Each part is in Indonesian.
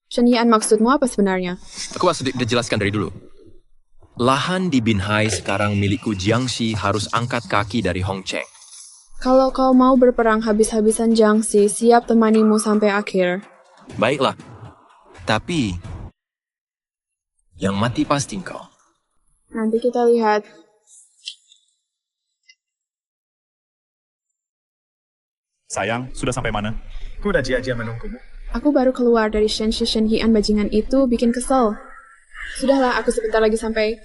Shen Yian, maksudmu apa sebenarnya? Aku harus dijelaskan dari dulu. Lahan di Binhai sekarang milikku. Jiangxi harus angkat kaki dari Hong Cheng. Kalau kau mau berperang habis-habisan Jiangxi, siap temanimu sampai akhir. Baiklah. Tapi yang mati pasti kau. Nanti kita lihat. Sayang, sudah sampai mana? Ku udah jia-jia menunggumu. Aku baru keluar dari Shen Yian bajingan itu, bikin kesel. Sudahlah, aku sebentar lagi sampai.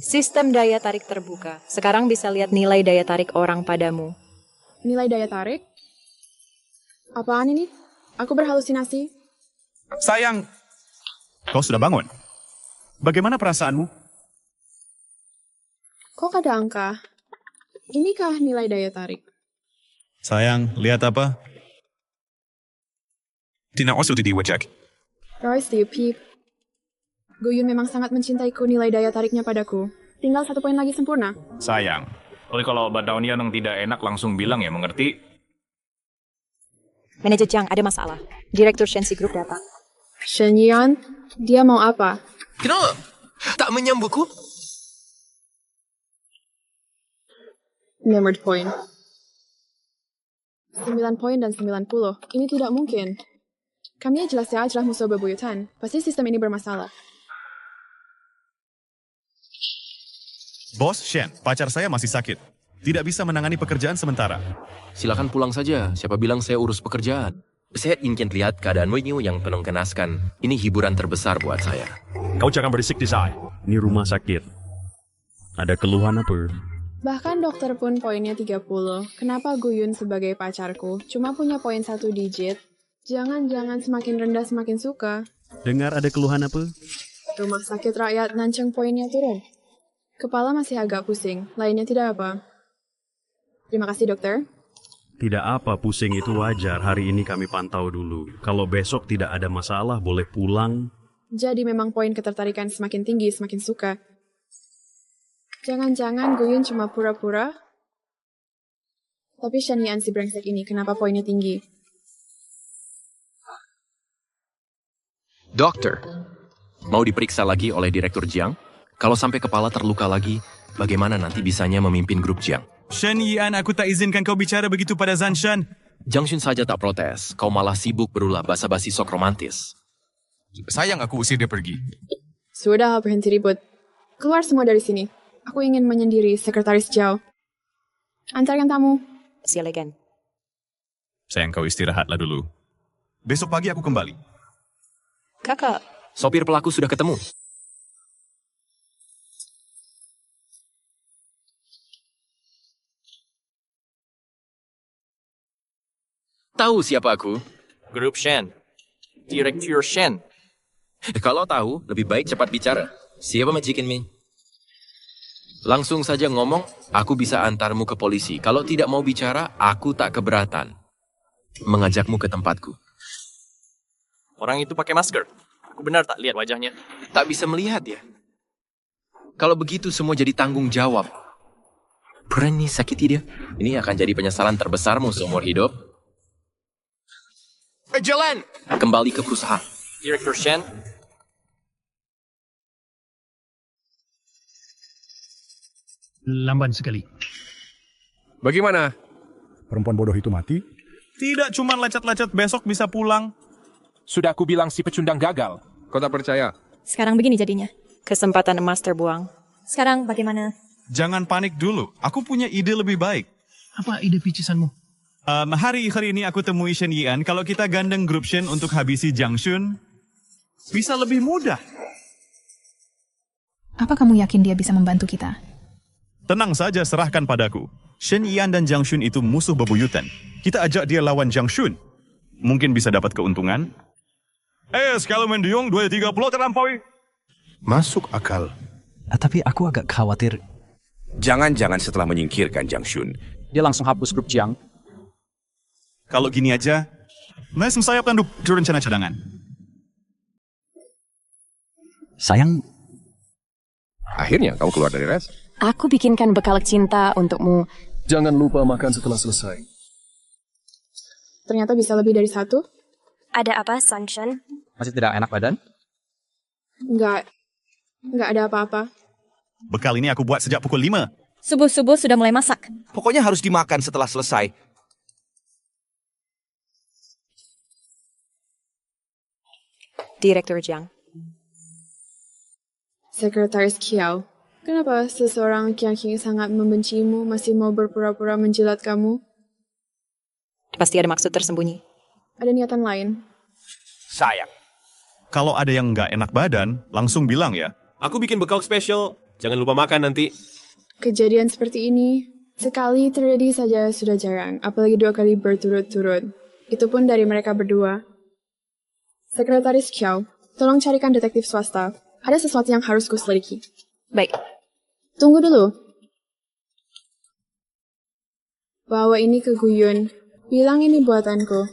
Sistem daya tarik terbuka. Sekarang bisa lihat nilai daya tarik orang padamu. Nilai daya tarik? Apaan ini? Aku berhalusinasi. Sayang, kau sudah bangun. Bagaimana perasaanmu? Kok ada angka? Inikah nilai daya tarik? Sayang, lihat apa? Tina also di wajak. Royce, do you peep? Guyun memang sangat mencintaiku, nilai daya tariknya padaku. Tinggal 1 poin lagi sempurna. Sayang. Kalau obat daunnya yang tidak enak langsung bilang ya, mengerti? Manajer Jiang, ada masalah. Direktur Shenxi Group datang. Shen Yian, dia mau apa? Kenapa? Tak menyambutku? Memory point. 9 poin dan 90. Ini tidak mungkin. Kami jelas-jelas adalah musuh bebuyutan. Pasti sistem ini bermasalah. Bos Shen, pacar saya masih sakit. Tidak bisa menangani pekerjaan sementara. Silakan pulang saja. Siapa bilang saya urus pekerjaan? Saya ingin lihat keadaanmu yang penuh kenaskan. Ini hiburan terbesar buat saya. Kau jangan berisik di saya. Ini rumah sakit. Ada keluhan apa? Bahkan dokter pun poinnya 30. Kenapa Guyun sebagai pacarku cuma punya poin 1 digit? Jangan-jangan semakin rendah semakin suka. Dengar ada keluhan apa? Rumah sakit rakyat Nancheng poinnya turun. Kepala masih agak pusing, lainnya tidak apa. Terima kasih dokter. Tidak apa, pusing itu wajar. Hari ini kami pantau dulu. Kalau besok tidak ada masalah, boleh pulang. Jadi memang poin ketertarikan semakin tinggi, semakin suka. Jangan-jangan Guyun cuma pura-pura? Tapi Shen Yian si brengsek ini, kenapa poinnya tinggi? Dokter, mau diperiksa lagi oleh Direktur Jiang? Kalau sampai kepala terluka lagi, bagaimana nanti bisanya memimpin grup Jiang? Shen Yian, aku tak izinkan kau bicara begitu pada Zanshan. Jiang Shun saja tak protes, kau malah sibuk berulah basa-basi sok romantis. Sayang, aku usir dia pergi. Sudah, berhenti ribut. Keluar semua dari sini. Aku ingin menyendiri, Sekretaris Zhao. Antarkan tamu. Silakan. Sayang, kau istirahatlah dulu. Besok pagi aku kembali. Kakak, Sopir pelaku sudah ketemu. Tahu siapa aku? Grup Shen. Direktur Shen. Kalau tahu, lebih baik cepat bicara. Siapa majikan Mi? Langsung saja ngomong, aku bisa antarmu ke polisi. Kalau tidak mau bicara, aku tak keberatan mengajakmu ke tempatku. Orang itu pakai masker. Aku benar tak lihat wajahnya. Tak bisa melihat ya? Kalau begitu semua jadi tanggung jawab. Berani sakiti dia. Ini akan jadi penyesalan terbesarmu seumur hidup. Jalan! Kembali ke perusahaan. Direktur Shen. Lamban sekali. Bagaimana? Perempuan bodoh itu mati? Tidak cuma lecet-lecet, besok bisa pulang. Sudah aku bilang si pecundang gagal. Kau tak percaya? sekarang begini jadinya. Kesempatan emas terbuang. Sekarang bagaimana? Jangan panik dulu, aku punya ide lebih baik. Apa ide picisanmu? Hari ini aku temui Shen Yian, kalau kita gandeng grup Shen untuk habisi Jiang Shun, bisa lebih mudah. Apa kamu yakin dia bisa membantu kita? Tenang saja, serahkan padaku. Shen Yian dan Jiang Shun itu musuh bebuyutan. Kita ajak dia lawan Jiang Shun. Mungkin bisa dapat keuntungan. Sekali mendiung 230 terlampaui. Masuk akal. Tapi aku agak khawatir. Jangan-jangan setelah menyingkirkan Jiang Shun, dia langsung hapus grup Jiang. Kalau gini aja, Nesem saya akan rencana cadangan. Sayang, Akhirnya kamu keluar dari res. Aku bikinkan bekal cinta untukmu. Jangan lupa makan setelah selesai. Ternyata bisa lebih dari satu? Ada apa, Sunshine? masih tidak enak badan? Nggak ada apa-apa. Bekal ini aku buat sejak pukul 5. Subuh-subuh sudah mulai masak. Pokoknya harus dimakan setelah selesai. Direktur Jiang. Sekretaris Kiao, kenapa seseorang yang sangat membencimu masih mau berpura-pura menjilat kamu? Pasti ada maksud tersembunyi. Ada niatan lain? Sayang. Kalau ada yang nggak enak badan, langsung bilang ya. Aku bikin bekal spesial. Jangan lupa makan nanti. Kejadian seperti ini, sekali terjadi saja sudah jarang, apalagi 2 kali berturut-turut. Itu pun dari mereka berdua. Sekretaris Kiao, tolong carikan detektif swasta. Ada sesuatu yang harus kuselidiki. Baik. Tunggu dulu. Bawa ini ke Guyun. Bilang ini buatanku.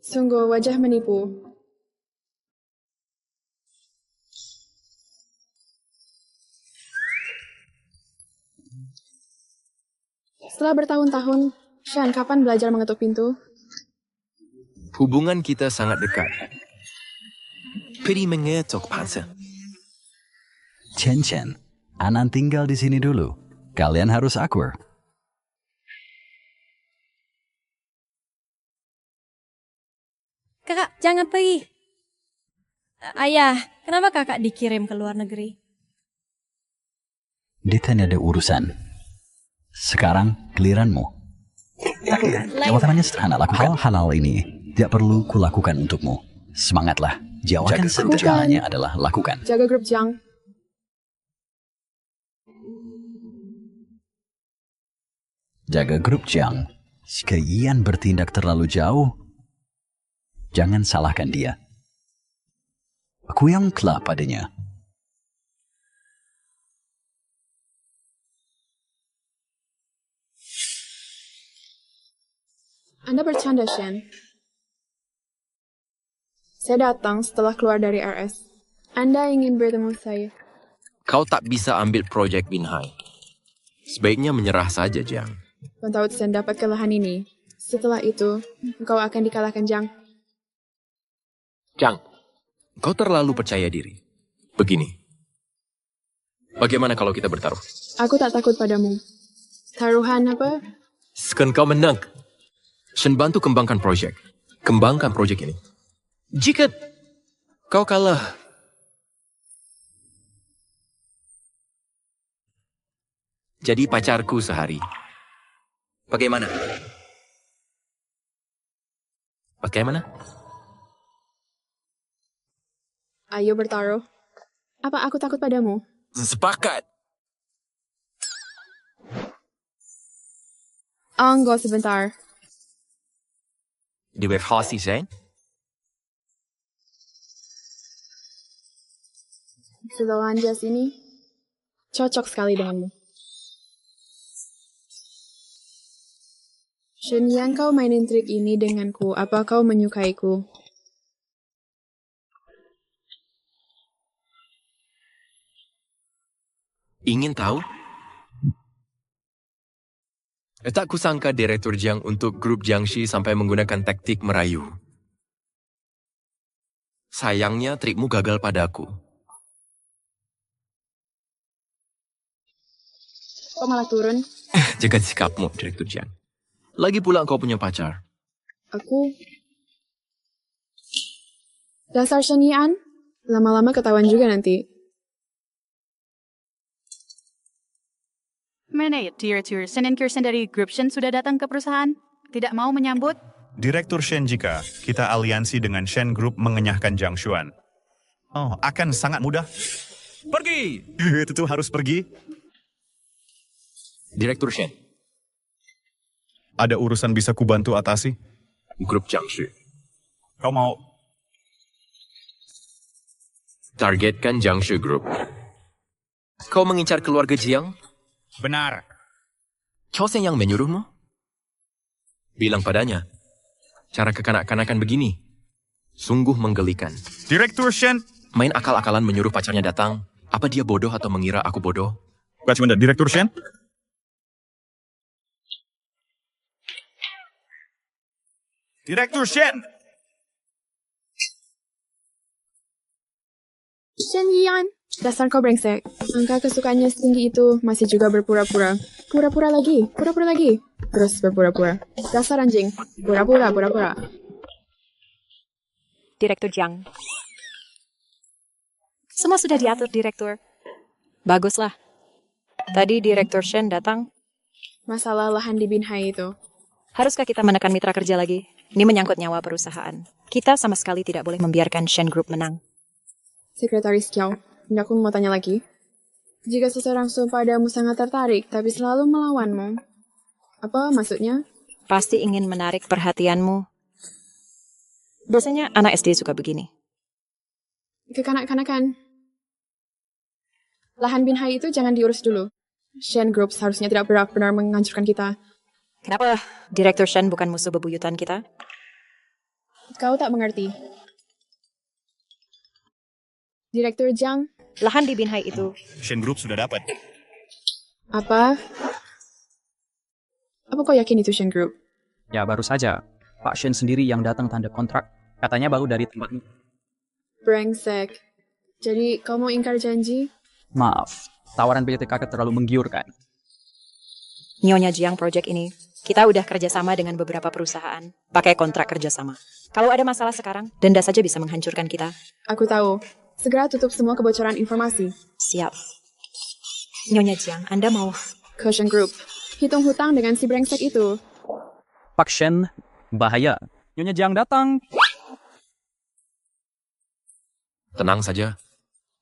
Sungguh wajah menipu. Setelah bertahun-tahun, Shan kapan belajar mengetuk pintu? Hubungan kita sangat dekat. Pergi mengetuk pansa. Chen, Anan tinggal di sini dulu. Kalian harus akur. Kakak, jangan pergi. Ayah, kenapa kakak dikirim ke luar negeri? Ditanya ada urusan. Sekarang giliranmu. Jawabannya sederhana. Lakukan hal ini. Tidak perlu kulakukan untukmu. Semangatlah. Jawaban sederhananya adalah lakukan. Jaga grup Jiang. Jaga grup Jiang. Jika Ian bertindak terlalu jauh, jangan salahkan dia. Aku yang kelak padanya. Anda bercanda, Shen. Saya datang setelah keluar dari RS. Anda ingin bertemu saya. Kau tak bisa ambil proyek Binhai. Sebaiknya menyerah saja, Jiang. Tuan Tao Tsen dapat kelelahan ini. Setelah itu, engkau akan dikalahkan, Jiang. Jiang, kau terlalu percaya diri. Begini. Bagaimana kalau kita bertaruh? Aku tak takut padamu. Taruhan apa? Sekarang kau menang. Shen bantu kembangkan proyek. Kembangkan proyek ini. Jika kau kalah, jadi pacarku sehari. Bagaimana? Bagaimana? Ayo bertaruh. Apa aku takut padamu? Sepakat. Anggo sebentar. Diversi, Shen. Setelan jas ini cocok sekali denganmu. Shen Yang, kau mainin trik ini denganku. Apa kau menyukaiku? Ingin tahu? Tak kusangka Direktur Jiang untuk grup Jiangxi sampai menggunakan taktik merayu. Sayangnya trikmu gagal padaku. Kok malah turun? Jaga sikapmu, Direktur Jiang. Lagi pula kau punya pacar. Aku... Dasar Shen Yan, lama-lama ketahuan juga nanti. Direktur Senin Kirsten dari Grup Shen sudah datang ke perusahaan. Tidak mau menyambut? Direktur Shen jika kita aliansi dengan Shen Group mengenyahkan Jiang Xuan. Oh, akan sangat mudah. Pergi! Itu harus pergi. Direktur Shen. Ada urusan bisa kubantu atasi? Grup Jiangxi. Kau mau? Targetkan Jiangxi Group. Kau mengincar keluarga Jiang? Benar. Chosen yang menyuruhmu? Bilang padanya, cara kekanak-kanakan begini. Sungguh menggelikan. Direktur Shen. Main akal-akalan menyuruh pacarnya datang. Apa dia bodoh atau mengira aku bodoh? Bukan sebentar, Direktur Shen. Direktur Shen. Shen Yian, dasar kau brengsek. Angka kesukaannya setinggi itu masih juga berpura-pura. Pura-pura lagi, terus berpura-pura. Dasar anjing, pura-pura. Direktur Jiang. Semua sudah diatur, Direktur. Baguslah. Tadi Direktur Shen datang. Masalah lahan di Binhai itu. Haruskah kita menekan mitra kerja lagi? Ini menyangkut nyawa perusahaan. Kita sama sekali tidak boleh membiarkan Shen Group menang. Sekretaris Kiao, aku mau tanya lagi. Jika seseorang padamu sangat tertarik, tapi selalu melawanmu, apa maksudnya? Pasti ingin menarik perhatianmu. Biasanya anak SD suka begini. Kekanak-kanakan. Lahan Binhai itu jangan diurus dulu. Shen Group seharusnya tidak benar-benar menghancurkan kita. Kenapa Direktur Shen bukan musuh bebuyutan kita? Kau tak mengerti. Direktur Jiang. Lahan di Binhai itu. Shen Group sudah dapat. Apa? Apa kau yakin itu Shen Group? Ya baru saja. Pak Shen sendiri yang datang tanda kontrak. Katanya baru dari tempatmu. Brengsek. Jadi kau mau ingkar janji? Maaf, tawaran BTKK terlalu menggiurkan. Nyonya Jiang project ini, kita udah kerjasama dengan beberapa perusahaan. Pakai kontrak kerjasama. Kalau ada masalah sekarang, denda saja bisa menghancurkan kita. Aku tahu. Segera tutup semua kebocoran informasi. Siap. Nyonya Jiang, Anda mau... Ke Shen Group. Hitung hutang dengan si brengsek itu. Pak Shen, bahaya. Nyonya Jiang datang. Tenang saja.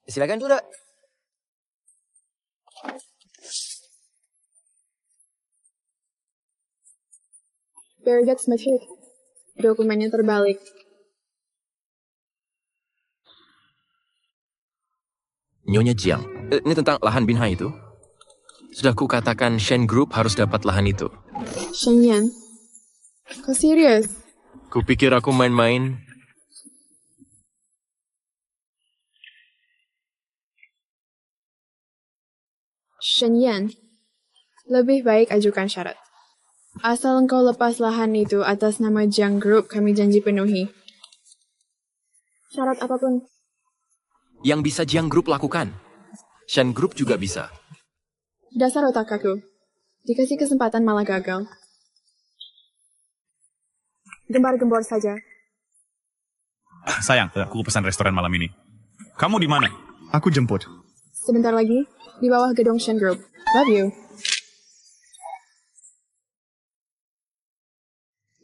Silakan duduk. Bergat Smith. Dokumennya terbalik. Nyonya Jiang, ini tentang lahan Binhai itu? Sudah kukatakan Shen Group harus dapat lahan itu. Shen Yan, kau serius? Kupikir aku main-main. Shen Yan, lebih baik ajukan syarat. Asal engkau lepas lahan itu atas nama Jiang Group, kami janji penuhi. Syarat apapun. Yang bisa Jiang Group lakukan. Shen Group juga bisa. Dasar otak aku. Dikasih kesempatan malah gagal. Gembar-gembor saja. Sayang, aku pesan restoran malam ini. Kamu di mana? Aku jemput. Sebentar lagi, di bawah gedung Shen Group. Love you.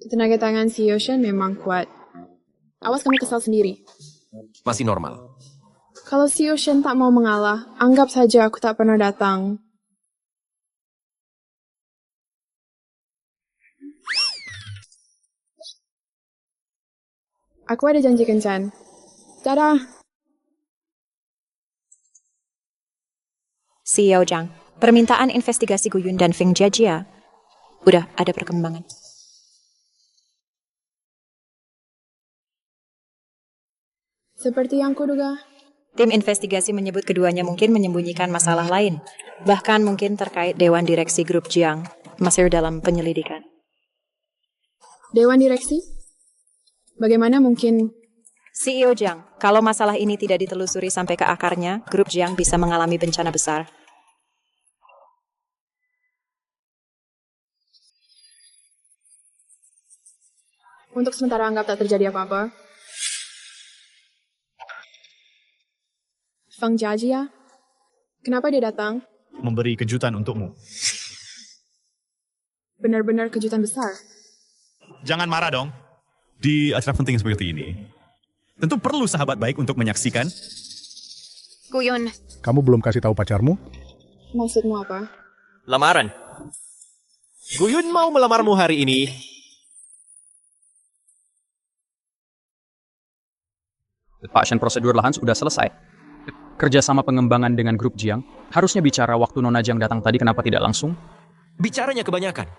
Tenaga tangan CEO Shen memang kuat. Awas kamu kesal sendiri. Masih normal. Kalau CEO Shen tak mau mengalah, anggap saja aku tak pernah datang. Aku ada janji kencan. Dadah. CEO Jiang, permintaan investigasi Guyun dan Feng Jiajia. Udah ada perkembangan. Seperti yang kuduga. Tim investigasi menyebut keduanya mungkin menyembunyikan masalah lain. Bahkan mungkin terkait Dewan Direksi Grup Jiang. Masih dalam penyelidikan. Dewan Direksi? Bagaimana mungkin... CEO Jiang, kalau masalah ini tidak ditelusuri sampai ke akarnya, Grup Jiang bisa mengalami bencana besar. Untuk sementara anggap tak terjadi apa-apa. Feng Jiajia? Kenapa dia datang? Memberi kejutan untukmu. Benar-benar kejutan besar. Jangan marah dong. Di acara penting seperti ini, tentu perlu sahabat baik untuk menyaksikan. Guyun. Kamu belum kasih tahu pacarmu? Maksudmu apa? Lamaran. Guyun mau melamarmu hari ini. Pak Shen, prosedur lahan sudah selesai. Kerjasama pengembangan dengan grup Jiang. Harusnya bicara waktu Nona Jiang datang tadi, kenapa tidak langsung? Bicaranya kebanyakan.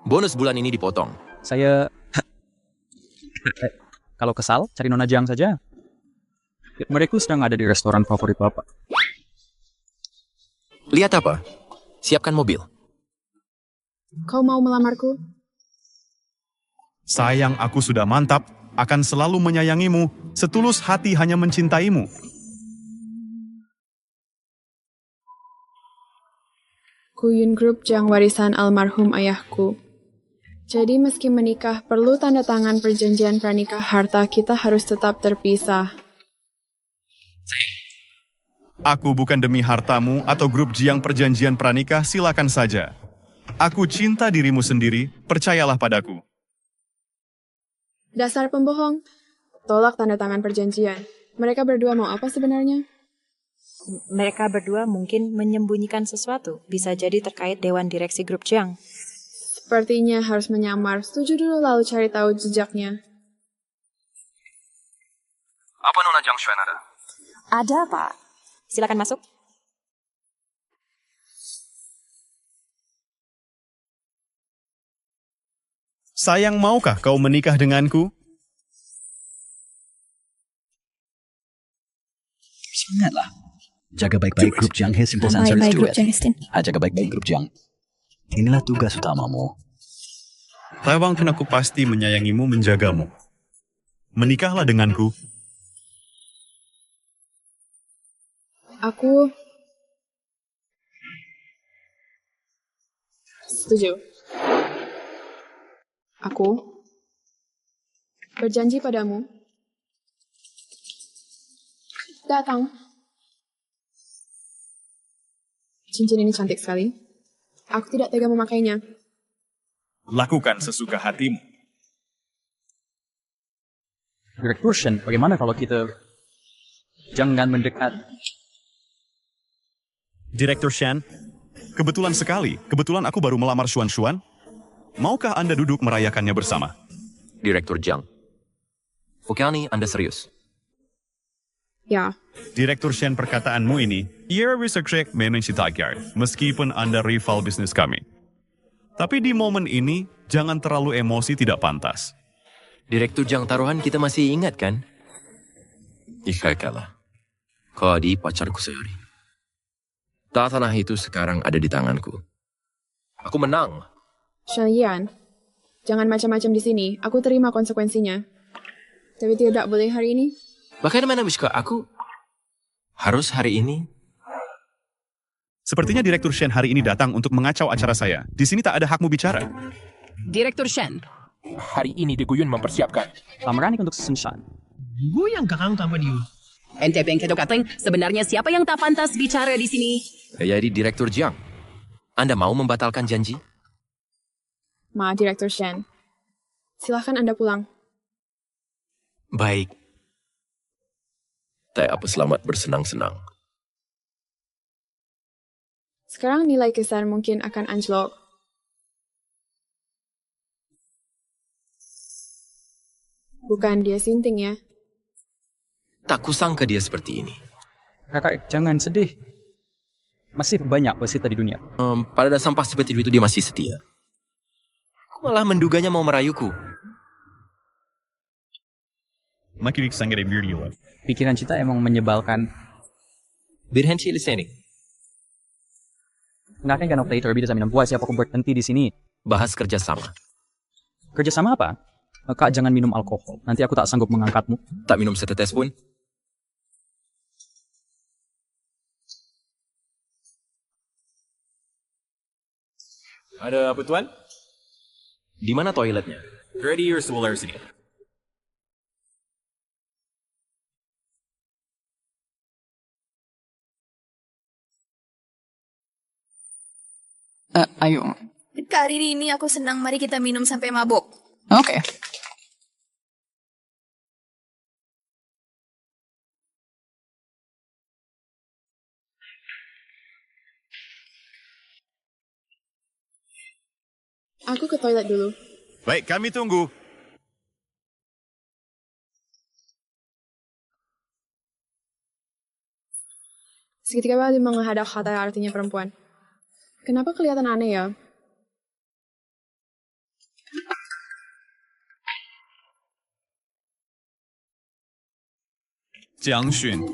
Bonus bulan ini dipotong. Saya... Kalau kesal, cari Nona Jiang saja. Mereka sedang ada di restoran favorit Bapak. Lihat apa? Siapkan mobil. Kau mau melamarku? Sayang, aku sudah mantap, akan selalu menyayangimu, setulus hati hanya mencintaimu. Kuyun Group Jiang warisan almarhum ayahku. Jadi meski menikah perlu tanda tangan perjanjian pranikah harta, kita harus tetap terpisah. Aku bukan demi hartamu atau grup Jiang perjanjian pranikah, silakan saja. Aku cinta dirimu sendiri, percayalah padaku. Dasar pembohong. Tolak tanda tangan perjanjian. Mereka berdua mau apa sebenarnya? Mereka berdua mungkin menyembunyikan sesuatu. Bisa jadi terkait Dewan Direksi Grup Jiang. Sepertinya harus menyamar. Setuju dulu lalu cari tahu jejaknya. Apa Nona Jiang Xuan ada? Ada, Pak. Silakan masuk. Sayang, maukah kau menikah denganku? Semangatlah. Jaga baik-baik grup Jiang He Simple Answer is do it. Jaga baik-baik grup Jiang. Inilah tugas utamamu. Taiwan kan aku pasti menyayangimu, menjagamu. Menikahlah denganku. Aku setuju. Aku berjanji padamu. Datang. Cincin ini cantik sekali. Aku tidak tega memakainya. Lakukan sesuka hatimu. Direktur Shen, bagaimana kalau kita jangan mendekat? Direktur Shen, kebetulan sekali. Kebetulan aku baru melamar Xuan. Maukah Anda duduk merayakannya bersama? Direktur Jiang. Fukiani, Anda serius? Ya. Direktur Shen, perkataanmu ini, ia bisa cek mencintai, meskipun Anda rival bisnis kami. Tapi di momen ini, jangan terlalu emosi, tidak pantas. Direktur Jiang taruhan kita masih ingat kan? Ikai kalah. Kau adik pacarku sehari. Tanah itu sekarang ada di tanganku. Aku menang. Shen Yan, jangan macam-macam di sini. Aku terima konsekuensinya. Tapi tidak boleh hari ini. Bagaimana bisa aku harus hari ini? Sepertinya Direktur Shen hari ini datang untuk mengacau acara saya. Di sini tak ada hakmu bicara. Direktur Shen. Hari ini Di Guyun mempersiapkan lamaran untuk Sun Shan. Guyang kakang tanpa diu. Ente bengketo kateng, sebenarnya siapa yang tak pantas bicara di sini? Jadi Direktur Jiang, Anda mau membatalkan janji? Ma, Direktur Shen. Silahkan Anda pulang. Baik. Tak apa, selamat bersenang-senang. Sekarang nilai kesan mungkin akan anjlok. Bukan dia sinting ya. Tak kusangka dia seperti ini. Kakak, jangan sedih. Masih banyak peserta di dunia. Pada dasar sampah seperti itu dia masih setia. Aku malah menduganya mau merayuku. Pikiran Cita emang menyebalkan. Berhenti listening. Ngapain kan waktu itu bisa minum buah siapa aku berhenti di sini? Bahas kerjasama. Kerjasama apa? Kak, jangan minum alkohol. Nanti aku tak sanggup mengangkatmu. Tak minum setetes pun? Ada apa tuan? Di mana toiletnya? Ready or sebelah sini. Ayo. Kali ini aku senang, mari kita minum sampai mabuk. Oke. Aku ke toilet dulu. Baik, kami tunggu. Seketika Bali menghadap kata artinya perempuan. Kenapa kelihatan aneh ya? Jiang Xun.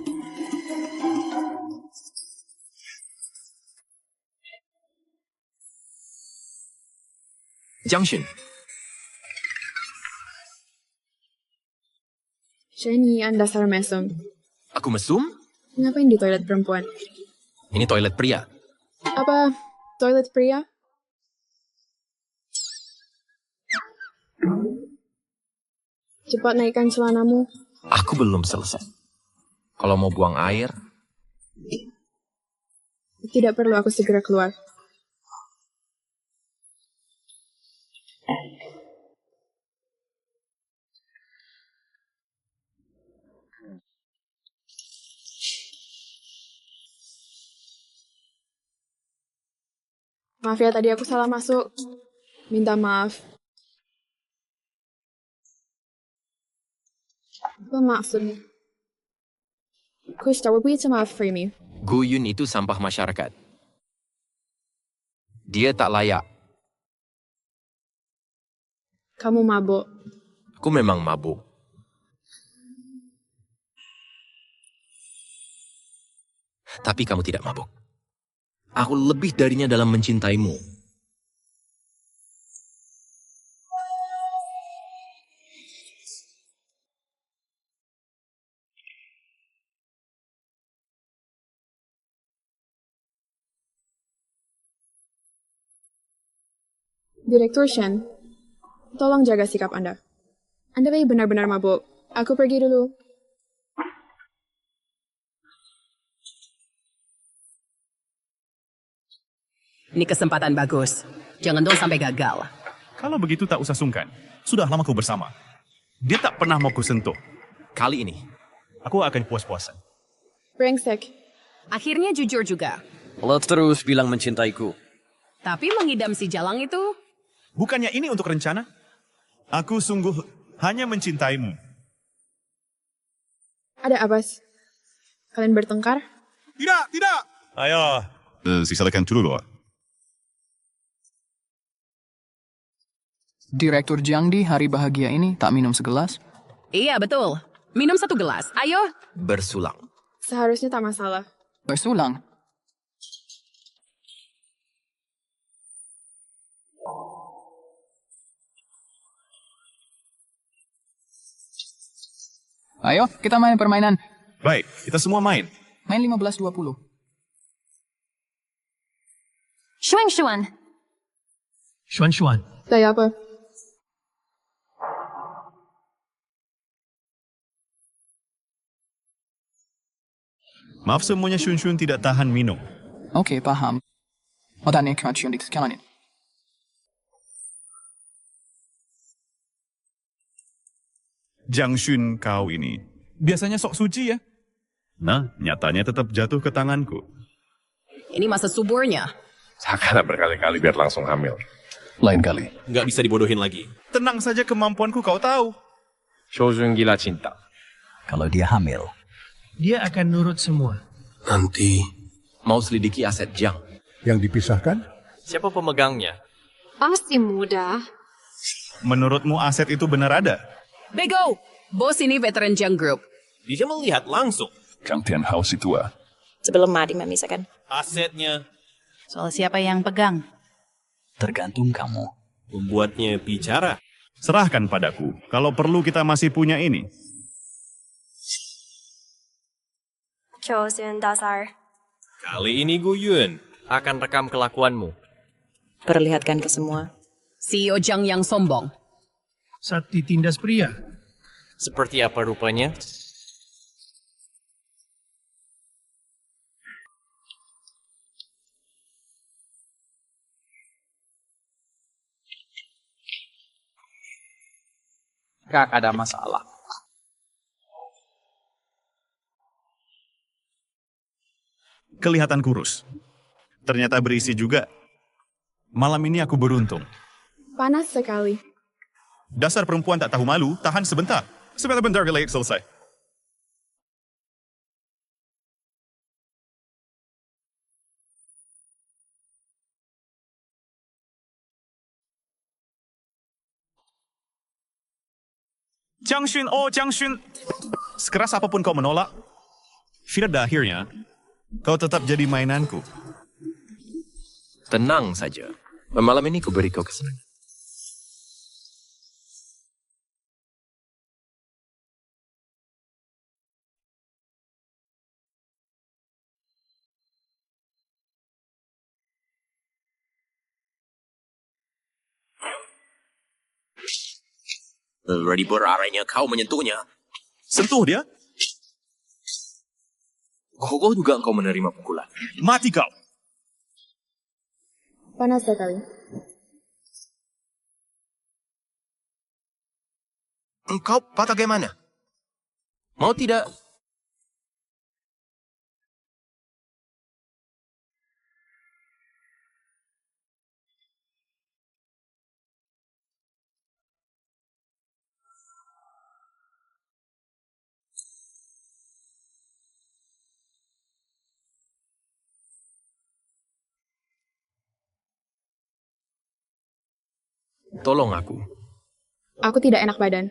Jiang Xun, Shen Yian dasar mesum. aku mesum? Ngapain di toilet perempuan? Ini toilet pria. Apa toilet pria? Cepat naikkan celanamu. Aku belum selesai. Kalau mau buang air, Tidak perlu aku segera keluar. Maaf ya, tadi aku salah masuk. Minta maaf. Apa maksudnya? Kusta, minta maaf for me. Gu Yun itu sampah masyarakat. Dia tak layak. Kamu mabuk. Aku memang mabuk. Tapi kamu tidak mabuk. Aku lebih darinya dalam mencintaimu. Direktur Shen, tolong jaga sikap Anda. Anda benar-benar mabuk. Aku pergi dulu. Ini kesempatan bagus. Jangan dong sampai gagal. Kalau begitu tak usah sungkan. Sudah lama kau bersama. Dia tak pernah mau kusentuh. Kali ini, aku akan puas-puasan. Brengsek. Akhirnya jujur juga. Lo terus bilang mencintaiku. Tapi mengidam si Jalang itu... Bukannya ini untuk rencana? Aku sungguh hanya mencintaimu. Ada apa? Kalian bertengkar? Tidak, tidak. Ayo. Silakan dulu loh. Direktur Jiang di hari bahagia ini tak minum segelas? Iya, betul. Minum 1 gelas. Ayo. Bersulang. Seharusnya tak masalah. Bersulang? Ayo, kita main permainan. Baik, kita semua main. Main 15-20. Xuan. Xuan. Saya apa? Maaf semuanya Shun tidak tahan minum. Oke, paham. Otaknya kacau di sekalian. Jiang Xun kau ini. Biasanya sok suci ya? Nah, nyatanya tetap jatuh ke tanganku. Ini masa suburnya. Sakana berkali-kali biar langsung hamil. Lain kali. Nggak bisa dibodohin lagi. Tenang saja kemampuanku kau tahu. Shoujun gila cinta. Kalau dia hamil. Dia akan nurut semua. Nanti mau selidiki aset Jiang. Yang dipisahkan? Siapa pemegangnya? Pasti mudah. Menurutmu aset itu benar ada? Bego! Bos ini veteran Jiang Group. Dia melihat langsung. Kang Tian Hao si tua. Sebelum Madi memisahkan. Asetnya. Soal siapa yang pegang? Tergantung kamu. Membuatnya bicara. Serahkan padaku. Kalau perlu kita masih punya ini. Kali ini Gu Yun akan rekam kelakuanmu. Perlihatkan ke semua. CEO Jiang yang sombong. Saat ditindas pria. Seperti apa rupanya? Gak ada masalah. Kelihatan kurus. Ternyata berisi juga. Malam ini aku beruntung. Panas sekali. Dasar perempuan tak tahu malu, tahan sebentar. Sebentar relate selesai. Jiang Xun. sekeras apapun kau menolak, pada akhirnya, kau tetap jadi mainanku. Tenang saja. Malam ini ku beri kau kesenangan. Ready berarainya kau menyentuhnya. Sentuh dia? Kau juga engkau menerima pukulan. Mati kau. Panas sekali. Engkau bagaimana? Mau tidak? Tolong aku. Aku tidak enak badan.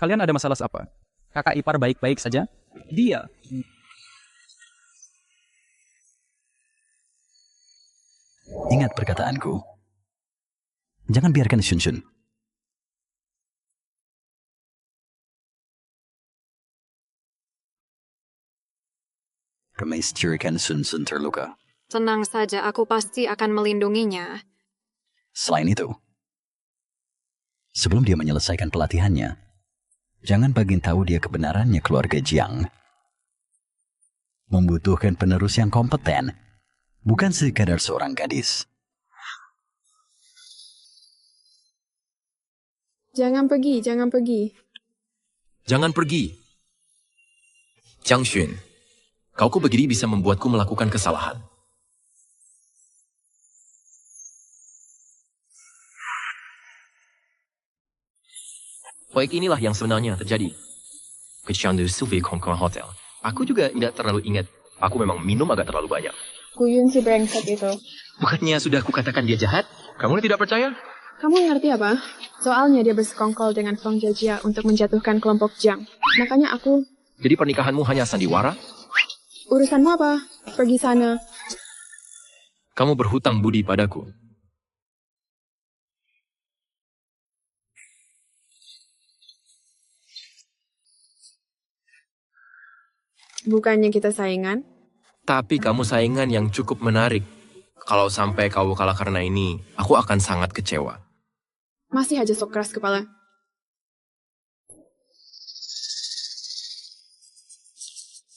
Kalian ada masalah apa? Kakak ipar baik-baik saja? Dia. Ingat perkataanku. Jangan biarkan Shun. Memastikan Shun terluka. Tenang saja, aku pasti akan melindunginya. Selain itu, sebelum dia menyelesaikan pelatihannya, jangan bagi tahu dia kebenarannya keluarga Jiang. Membutuhkan penerus yang kompeten, bukan sekadar seorang gadis. Jangan pergi. Jangan pergi. Jiang Shun, kau begini bisa membuatku melakukan kesalahan. Baik, inilah yang sebenarnya terjadi. Kecandung Sylvie Kongkong Hotel. Aku juga tidak terlalu ingat. Aku memang minum agak terlalu banyak. Guyun si brengsek itu. Bukannya sudah kukatakan dia jahat? Kamu tidak percaya? Kamu ngerti apa? Soalnya dia bersekongkol dengan Feng Jiajia untuk menjatuhkan kelompok Jiang. Makanya aku... Jadi pernikahanmu hanya sandiwara? Urusanmu apa? Pergi sana. Kamu berhutang budi padaku. Bukannya kita saingan? Tapi kamu saingan yang cukup menarik. Kalau sampai kau kalah karena ini, aku akan sangat kecewa. Masih aja sok keras kepala.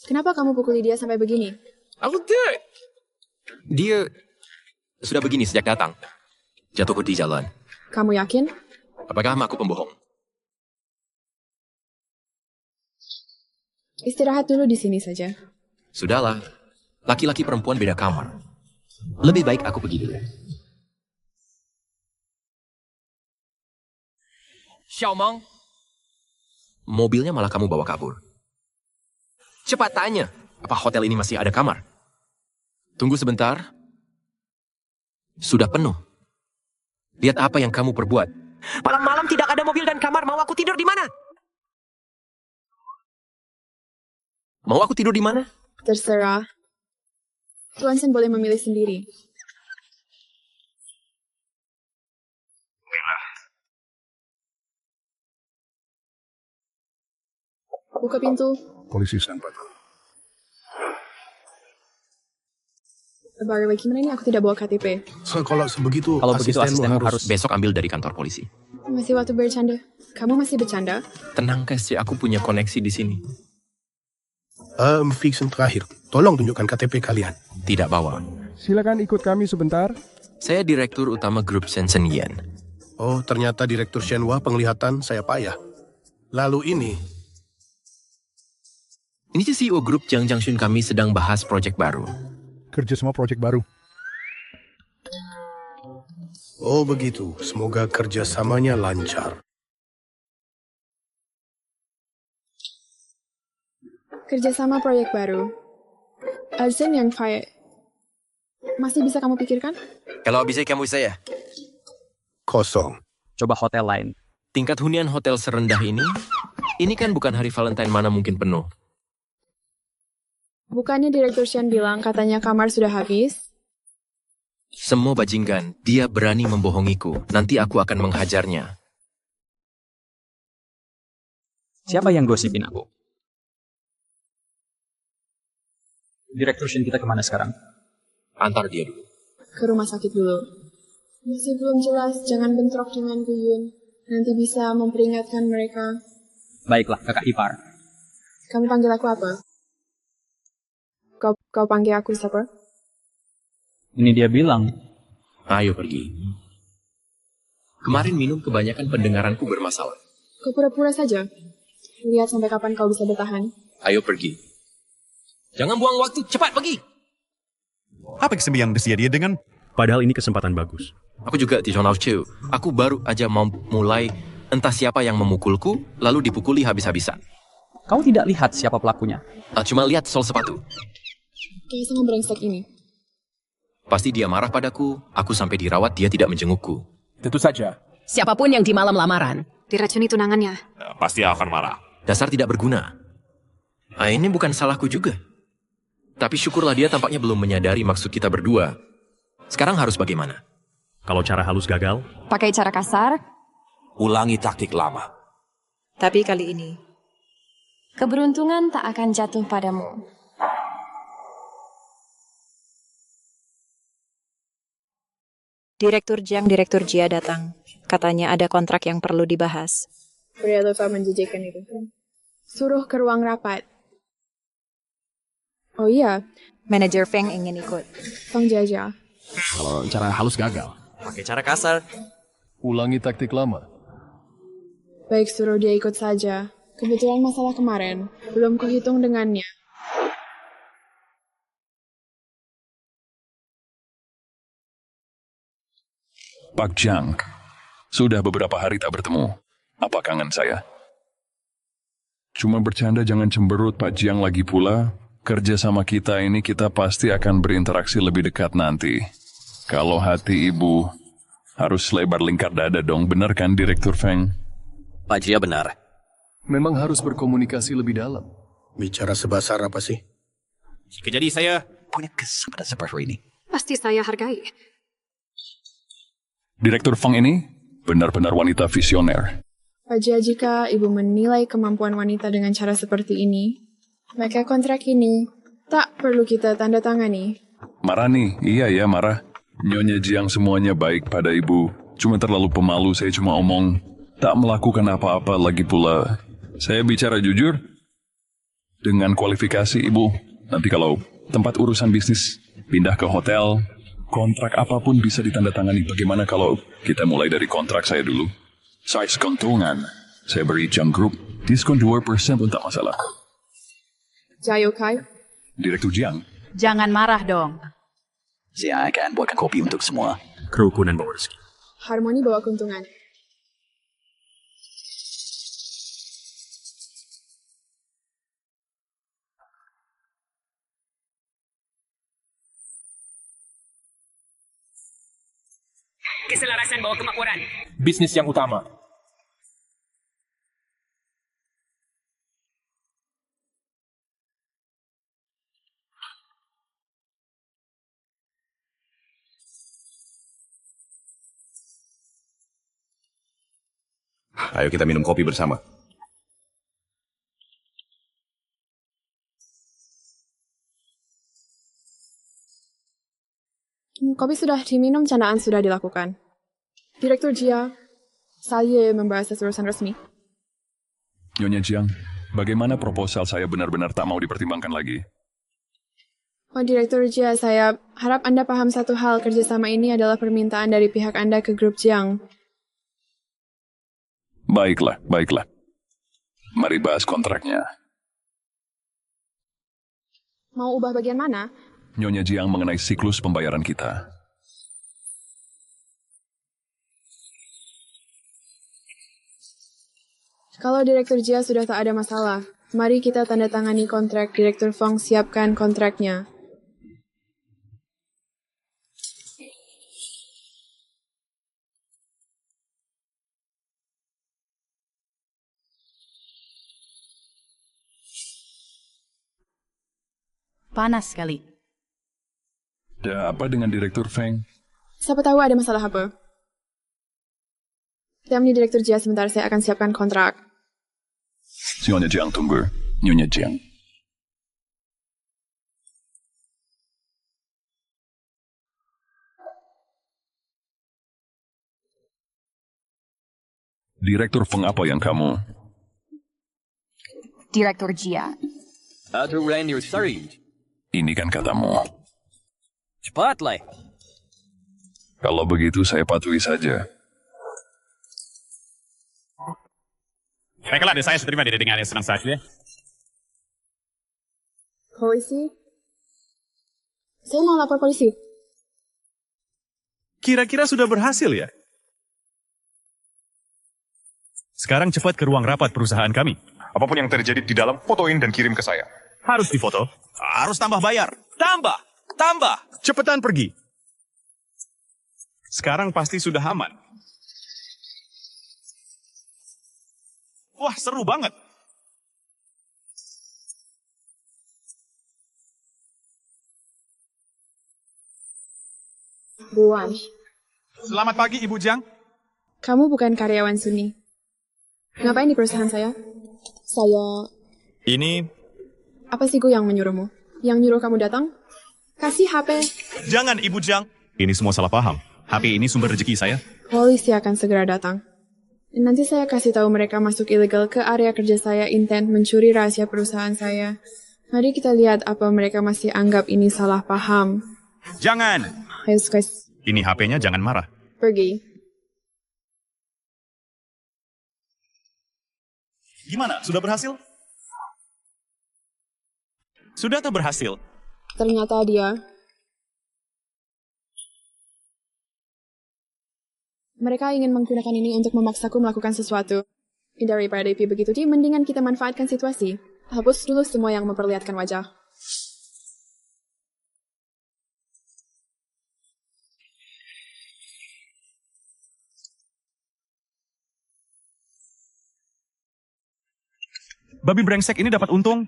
Kenapa kamu pukuli dia sampai begini? Aku tidak. Dia sudah begini sejak datang. Jatuh di jalan. Kamu yakin? Apakah aku pembohong? Istirahat dulu di sini saja. Sudahlah. Laki-laki perempuan beda kamar. Lebih baik aku pergi dulu. Xiaomang. Mobilnya malah kamu bawa kabur. Cepat tanya, apa hotel ini masih ada kamar? Tunggu sebentar. Sudah penuh. Lihat apa yang kamu perbuat. Malam-malam tidak ada mobil dan kamar. Mau aku tidur di mana? Mau aku tidur di mana? Terserah. Tuan Shen boleh memilih sendiri. Buka pintu. Polisi standby. Baru gimana ini aku tidak bawa KTP. Kalau begitu asistenmu harus besok ambil dari kantor polisi. Masih waktu bercanda. Kamu masih bercanda? Tenang kasih, aku punya koneksi di sini. Fixen terakhir. Tolong tunjukkan KTP kalian. Tidak bawa. Silakan ikut kami sebentar. Saya Direktur Utama Grup Shenzhen Yan. Oh, ternyata Direktur Shenhua penglihatan saya payah. Lalu ini CEO Grup Jiang Jiangxun kami sedang bahas proyek baru. kerjasama proyek baru. Oh begitu, semoga kerjasamanya lancar. Kerjasama proyek baru. Azin yang masih bisa kamu pikirkan? Kalau bisa kamu saya. Kosong. Coba hotel lain. Tingkat hunian hotel serendah ini kan bukan hari Valentine, mana mungkin penuh. Bukannya Direktur Shen bilang katanya kamar sudah habis? Semua bajingan, dia berani membohongiku. Nanti aku akan menghajarnya. Siapa yang gosipin aku? Direktur Shen kita kemana sekarang? Antar dia dulu. Ke rumah sakit dulu. Masih belum jelas, jangan bentrok dengan Guyun. Nanti bisa memperingatkan mereka. Baiklah, kakak ipar. Kamu panggil aku apa? Kau panggil aku siapa? Ini dia bilang. Ayo pergi. Kemarin minum kebanyakan pendengaranku bermasalah. Kau pura-pura saja. Lihat sampai kapan kau bisa bertahan. Ayo pergi. Jangan buang waktu, cepat pergi. Apa yang dia dengan? Padahal ini kesempatan bagus. Aku juga Tijon Chu. Aku baru aja mau mulai, entah siapa yang memukulku, lalu dipukuli habis-habisan. Kau tidak lihat siapa pelakunya? Cuma lihat sol sepatu. Kayak sama brengsek ini. Pasti dia marah padaku, aku sampai dirawat dia tidak menjengukku. Tentu saja. Siapapun yang di malam lamaran. Diracuni tunangannya. Pasti akan marah. Dasar tidak berguna. Ini bukan salahku juga. Tapi syukurlah dia tampaknya belum menyadari maksud kita berdua. Sekarang harus bagaimana? Kalau cara halus gagal? Pakai cara kasar? Ulangi taktik lama. Tapi kali ini, keberuntungan tak akan jatuh padamu. Direktur Jia datang. Katanya ada kontrak yang perlu dibahas. Pria lupa menjijikkan itu. Suruh ke ruang rapat. Oh iya. Manajer Feng ingin ikut. Feng Jia. Kalau cara halus gagal. Pakai cara kasar. Ulangi taktik lama. Baik, suruh dia ikut saja. Kebetulan masalah kemarin. Belum kuhitung dengannya. Pak Jiang, sudah beberapa hari tak bertemu. Apa kangen saya? Cuma bercanda, jangan cemberut Pak Jiang, lagi pula. Kerja sama kita ini kita pasti akan berinteraksi lebih dekat nanti. Kalau hati ibu harus lebar lingkar dada dong, benar kan Direktur Feng? Pak Jia benar. Memang harus berkomunikasi lebih dalam. Bicara sebesar apa sih? Jika jadi saya punya kesempatan seperti ini. Pasti saya hargai. Direktur Feng ini benar-benar wanita visioner. Pak Jia, jika ibu menilai kemampuan wanita dengan cara seperti ini, maka kontrak ini tak perlu kita tanda tangani. Marah nih, iya ya marah. Nyonya Jiang semuanya baik pada ibu. Cuma terlalu pemalu, saya cuma omong. Tak melakukan apa-apa lagi pula. Saya bicara jujur. Dengan kualifikasi ibu. Nanti kalau tempat urusan bisnis pindah ke hotel, kontrak apapun bisa ditandatangani. Bagaimana kalau kita mulai dari kontrak saya dulu? Size keuntungan. Saya beri Jiang Group diskon 2% pun tak masalah. Jayo Kai. Direktur Jiang. Jangan marah dong. Saya akan buatkan kopi untuk semua. Kerukunan bawa rezeki. Harmoni bawa keuntungan. Keselarasan bawa kemakmuran. Bisnis yang utama. Ayo kita minum kopi bersama. Kopi sudah diminum, candaan sudah dilakukan. Direktur Jia, saya membahas urusan resmi. Nyonya Jiang, bagaimana proposal saya benar-benar tak mau dipertimbangkan lagi? Oh, Direktur Jia, saya harap Anda paham satu hal, kerjasama ini adalah permintaan dari pihak Anda ke grup Jiang. Baiklah, baiklah. Mari bahas kontraknya. Mau ubah bagian mana? Nyonya Jiang mengenai siklus pembayaran kita. Kalau Direktur Jia sudah tak ada masalah, mari kita tanda tangani kontrak. Direktur Fong siapkan kontraknya. Panas sekali. Ada apa dengan Direktur Feng? Siapa tahu ada masalah apa. Temani Direktur Jia sebentar, saya akan siapkan kontrak. Nyonya Jiang tunggu. Nyonya Jiang. Direktur Feng apa yang kamu? Direktur Jia. Aturan your surrey. Ini kan katamu. Cepatlah. Kalau begitu saya patuhi saja. Baiklah, saya terima dengan senang saja. Polisi? Saya mau lapor polisi. Kira-kira sudah berhasil ya? Sekarang cepat ke ruang rapat perusahaan kami. Apapun yang terjadi di dalam, fotoin dan kirim ke saya. Harus difoto. Harus tambah bayar. Tambah. Cepetan pergi. Sekarang pasti sudah aman. Wah, seru banget. Buan. Selamat pagi, Ibu Jiang. Kamu bukan karyawan Suni. Ngapain di perusahaan saya? Ini... Apa sih gue yang menyuruhmu? Yang nyuruh kamu datang? Kasih HP. Jangan, Ibu Jiang. Ini semua salah paham. HP ini sumber rezeki saya. Polisi akan segera datang. Nanti saya kasih tahu mereka masuk ilegal ke area kerja saya, intent mencuri rahasia perusahaan saya. Mari kita lihat apa mereka masih anggap ini salah paham. Jangan. Ayo, guys. Ini HP-nya, jangan marah. Pergi. Gimana? Sudah berhasil? Sudah atau berhasil? Ternyata dia. Mereka ingin menggunakan ini untuk memaksaku melakukan sesuatu. Daripada IP begitu, mendingan kita manfaatkan situasi. Hapus dulu semua yang memperlihatkan wajah. Babi brengsek ini dapat untung.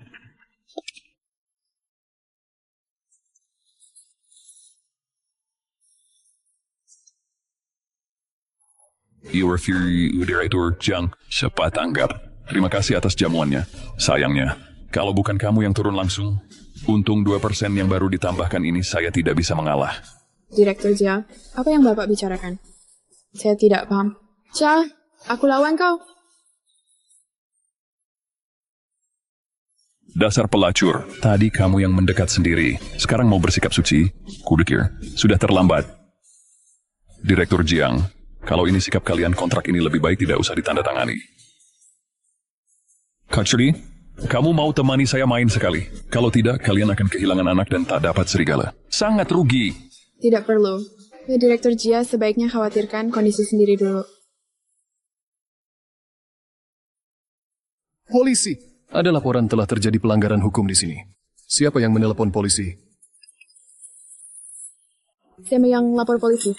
Your Fury Director Jiang, cepat tanggap. Terima kasih atas jamuannya. Sayangnya, kalau bukan kamu yang turun langsung, untung 2% yang baru ditambahkan ini saya tidak bisa mengalah. Direktur Jia, apa yang Bapak bicarakan? Saya tidak paham. Jia, aku lawan kau. Dasar pelacur, tadi kamu yang mendekat sendiri. Sekarang mau bersikap suci? Kudekir, sudah terlambat. Direktur Jiang, kalau ini sikap kalian, kontrak ini lebih baik tidak usah ditandatangani. Kachri, kamu mau temani saya main sekali. Kalau tidak, kalian akan kehilangan anak dan tak dapat serigala. Sangat rugi. Tidak perlu. Direktur Jia sebaiknya khawatirkan kondisi sendiri dulu. Polisi. Ada laporan telah terjadi pelanggaran hukum di sini. Siapa yang menelepon polisi? Saya yang lapor polisi.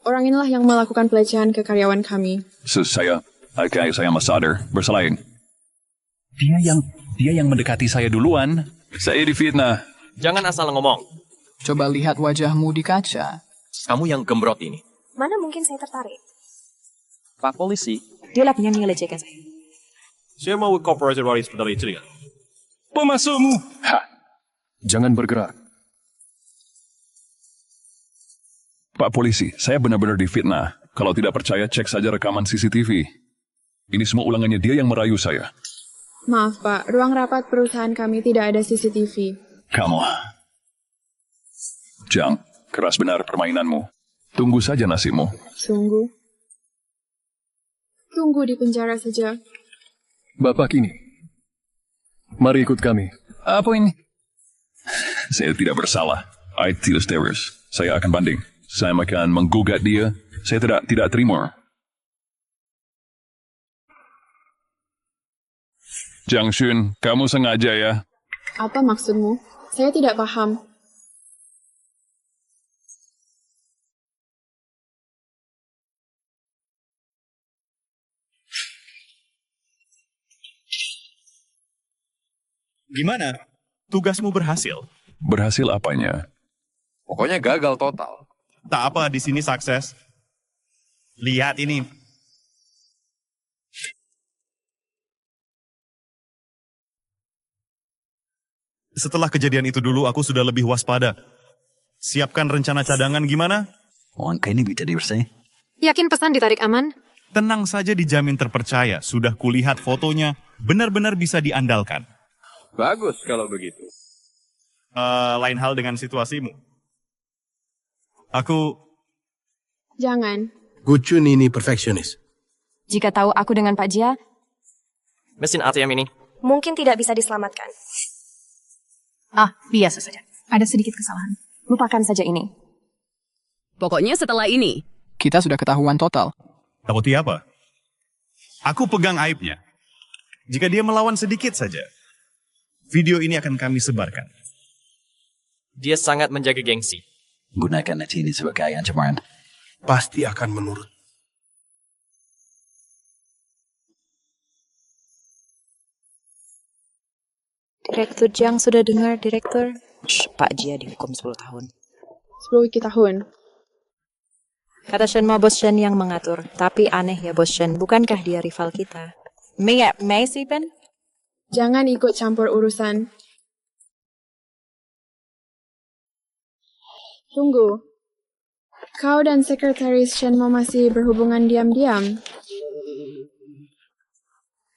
Orang inilah yang melakukan pelecehan ke karyawan kami. Saya sadar, bersalah. Dia yang mendekati saya duluan. Saya difitnah. Jangan asal ngomong. Coba lihat wajahmu di kaca. Kamu yang gembrot ini. Mana mungkin saya tertarik? Pak polisi. Dialah yang melecehkan saya. Saya mau corporate rights dari itu. Pemasukmu. Jangan bergerak. Pak polisi, saya benar-benar difitnah. Kalau tidak percaya, cek saja rekaman CCTV. Ini semua ulangannya dia yang merayu saya. Maaf Pak, ruang rapat perusahaan kami tidak ada CCTV. Kamu. Jiang, keras benar permainanmu. Tunggu saja nasibmu. Tunggu di penjara saja. Bapak ini. Mari ikut kami. Apa ini? Saya tidak bersalah. I tidak serius. Saya akan banding. Saya akan menggugat dia. Saya tidak terima. Jiang Shun, kamu sengaja ya? Apa maksudmu? Saya tidak paham. Gimana? Tugasmu berhasil? Berhasil apanya? Pokoknya gagal total. Tak apa, di sini sukses. Lihat ini. Setelah kejadian itu dulu, aku sudah lebih waspada. Siapkan rencana cadangan gimana? Langkah ini bisa dibersih. Yakin pesan ditarik aman? Tenang saja, dijamin terpercaya. Sudah kulihat fotonya, benar-benar bisa diandalkan. Bagus kalau begitu. Lain hal dengan situasimu. Aku... Jangan. Gucun ini perfeksionis. Jika tahu aku dengan Pak Jia, Mesin ATM ini. mungkin tidak bisa diselamatkan. Biasa saja. Ada sedikit kesalahan. Lupakan saja ini. Pokoknya setelah ini. Kita sudah ketahuan total. Takuti apa? Aku pegang aibnya. Jika dia melawan sedikit saja, video ini akan kami sebarkan. Dia sangat menjaga gengsi. Gunakan ini sebagai ancaman. Pasti akan menurut. Direktur Jiang sudah dengar, Direktur? Pak Jia dihukum 10 tahun. 10 wiki tahun. Kata Shenmo Bos Shen yang mengatur. Tapi aneh ya Bos Shen, bukankah dia rival kita? Mei sih, Ben? Jangan ikut campur urusan. Tunggu. Kau dan Sekretaris Shenmo masih berhubungan diam-diam.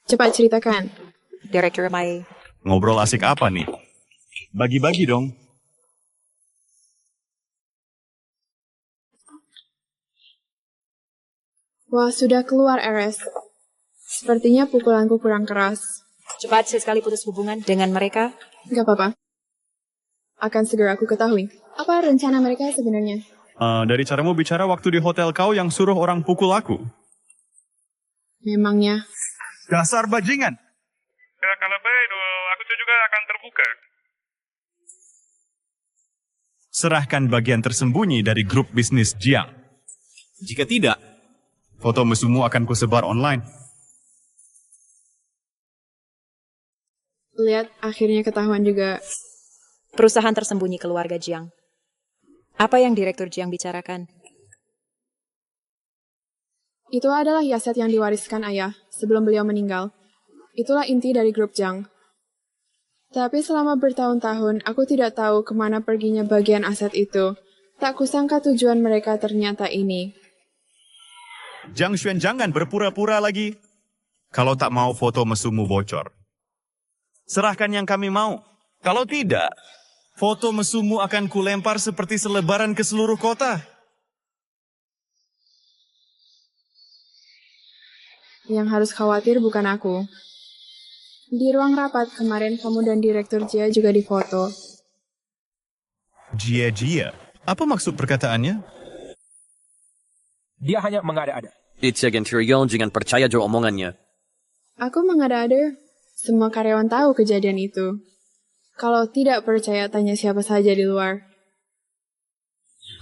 Cepat ceritakan. Direktur Mai. Ngobrol asik apa nih? Bagi-bagi dong. Wah, sudah keluar RS. Sepertinya pukulanku kurang keras. Cepat sekali putus hubungan dengan mereka. Gak apa-apa. Akan segera aku ketahui. Apa rencana mereka sebenarnya? Dari caramu bicara waktu di hotel kau yang suruh orang pukul aku. Memangnya. Dasar bajingan. Ya, kalau begitu, aku juga akan terbuka. Serahkan bagian tersembunyi dari grup bisnis Jiang. Jika tidak, foto musuhmu akan kusebar online. Lihat, akhirnya ketahuan juga. Perusahaan tersembunyi keluarga Jiang. Apa yang Direktur Jiang bicarakan? Itu adalah aset yang diwariskan ayah sebelum beliau meninggal. Itulah inti dari grup Jiang. Tapi selama bertahun-tahun, aku tidak tahu kemana perginya bagian aset itu. Tak kusangka tujuan mereka ternyata ini. Jiang Xuan, jangan berpura-pura lagi. Kalau tak mau foto mesummu bocor. Serahkan yang kami mau. Kalau tidak, foto mesummu akan kulempar seperti selebaran ke seluruh kota. Yang harus khawatir bukan aku. Di ruang rapat kemarin kamu dan Direktur Jia juga difoto. Jia? Apa maksud perkataannya? Dia hanya mengada-ada. It's again Tyrion, jangan percaya jo omongannya. Aku mengada-ada. Semua karyawan tahu kejadian itu. Kalau tidak percaya, tanya siapa saja di luar.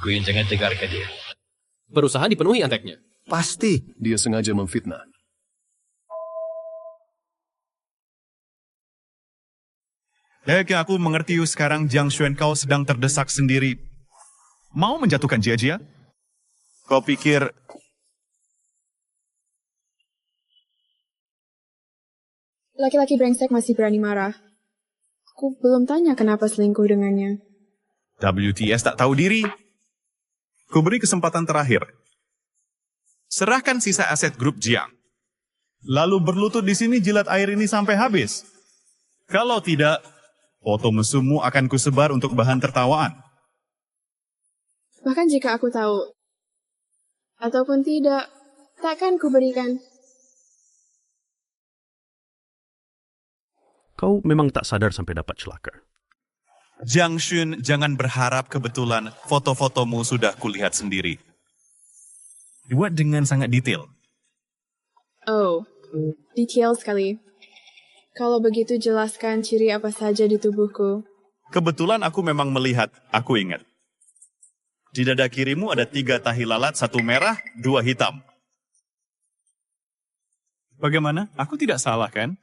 Queen, jangan tegar ke dia. Perusahaan dipenuhi anteknya. Pasti. Dia sengaja memfitnah. Kayaknya aku mengerti sekarang Jiang Xuan kau sedang terdesak sendiri. Mau menjatuhkan Jia? Kau pikir... Laki-laki brengsek masih berani marah. Aku belum tanya kenapa selingkuh dengannya. WTS tak tahu diri. Ku beri kesempatan terakhir. Serahkan sisa aset grup Jiang. Lalu berlutut di sini jilat air ini sampai habis. Kalau tidak, foto mesummu akan kusebar untuk bahan tertawaan. Bahkan jika aku tahu, ataupun tidak, takkan kuberikan. Kau memang tak sadar sampai dapat celaka. Jiang Shun, jangan berharap kebetulan foto-fotomu sudah kulihat sendiri. Dibuat dengan sangat detail. Oh, detail sekali. Kalau begitu jelaskan ciri apa saja di tubuhku. Kebetulan aku memang melihat, aku ingat. Di dada kirimu ada 3 tahi lalat, 1 merah, 2 hitam. Bagaimana? Aku tidak salah kan?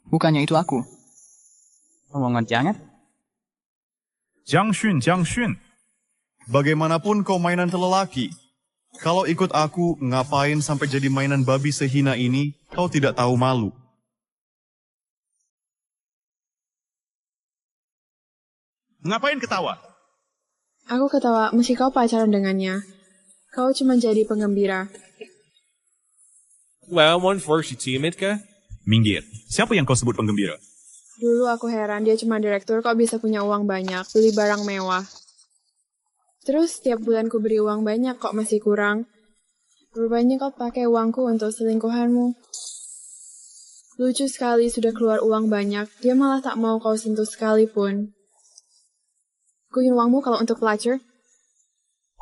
Bukannya itu aku. Omongan jangan. Jiang Shun. Bagaimanapun kau mainan lelaki. Kalau ikut aku, ngapain sampai jadi mainan babi sehina ini, kau tidak tahu malu. Ngapain ketawa? Aku ketawa, meski kau pacaran dengannya. Kau cuma jadi penggembira. Well, one first, you timid kah? Minggir. Siapa yang kau sebut penggembira? Dulu aku heran dia cuma direktur kok bisa punya uang banyak, beli barang mewah. Terus setiap bulan ku beri uang banyak kok masih kurang. Rupanya kau pakai uangku untuk selingkuhanmu. Lucu sekali sudah keluar uang banyak, dia malah tak mau kau sentuh sekalipun. Kuyin uangmu kalau untuk pelacur?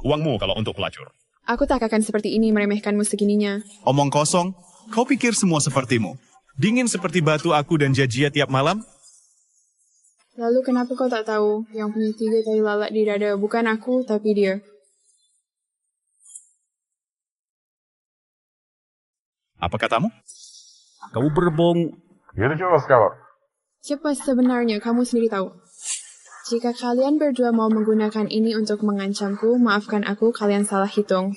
Uangmu kalau untuk pelacur. Aku tak akan seperti ini meremehkanmu segininya. Omong kosong, kau pikir semua sepertimu. Dingin seperti batu aku dan Jajia tiap malam? Lalu kenapa kau tak tahu yang punya 3 tahi lalat di dada bukan aku, tapi dia? Apa katamu? Kamu berbohong. Siapa sebenarnya kamu sendiri tahu? Jika kalian berdua mau menggunakan ini untuk mengancamku, maafkan aku, kalian salah hitung.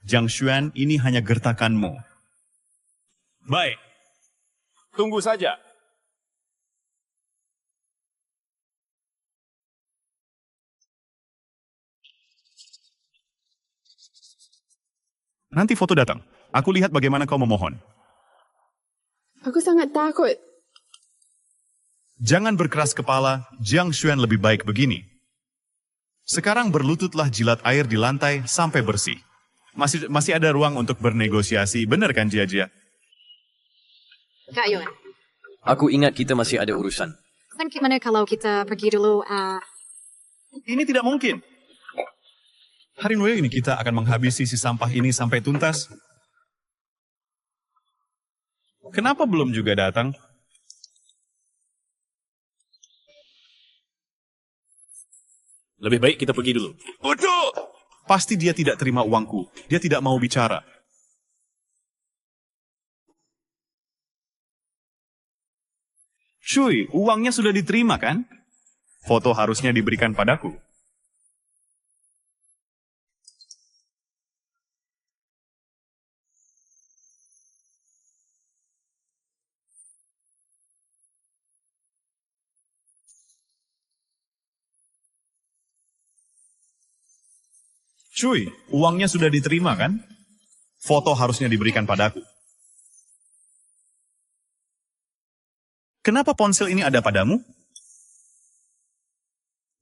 Jiang Xuan, ini hanya gertakanmu. Baik. Tunggu saja. Nanti foto datang. Aku lihat bagaimana kau memohon. Aku sangat takut. Jangan berkeras kepala, Jiang Xuan lebih baik begini. Sekarang berlututlah jilat air di lantai sampai bersih. Masih ada ruang untuk bernegosiasi, benar kan Jia? Kak Yun, Aku ingat kita masih ada urusan. kan gimana kalau kita pergi dulu? Ini tidak mungkin. Hari Noel ini kita akan menghabisi si sampah ini sampai tuntas. Kenapa belum juga datang? Lebih baik kita pergi dulu. Bodoh! Pasti dia tidak terima uangku. Dia tidak mau bicara. Shui, uangnya sudah diterima kan? Foto harusnya diberikan padaku. Cuy, uangnya sudah diterima kan? Foto harusnya diberikan padaku. Kenapa ponsel ini ada padamu?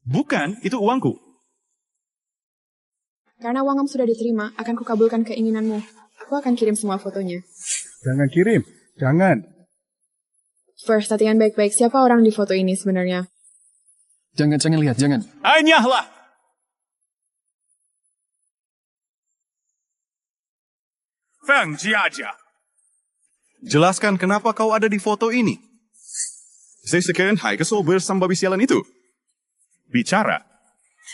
Bukan, itu uangku. Karena uangmu sudah diterima, akan kukabulkan keinginanmu. Aku akan kirim semua fotonya. Jangan kirim, jangan. First, latihan baik-baik siapa orang di foto ini sebenarnya. Jangan lihat, jangan. Anyahlah! Feng Jiajia. Jelaskan kenapa kau ada di foto ini. Sekian hai kesel bersama babi sialan itu. Bicara.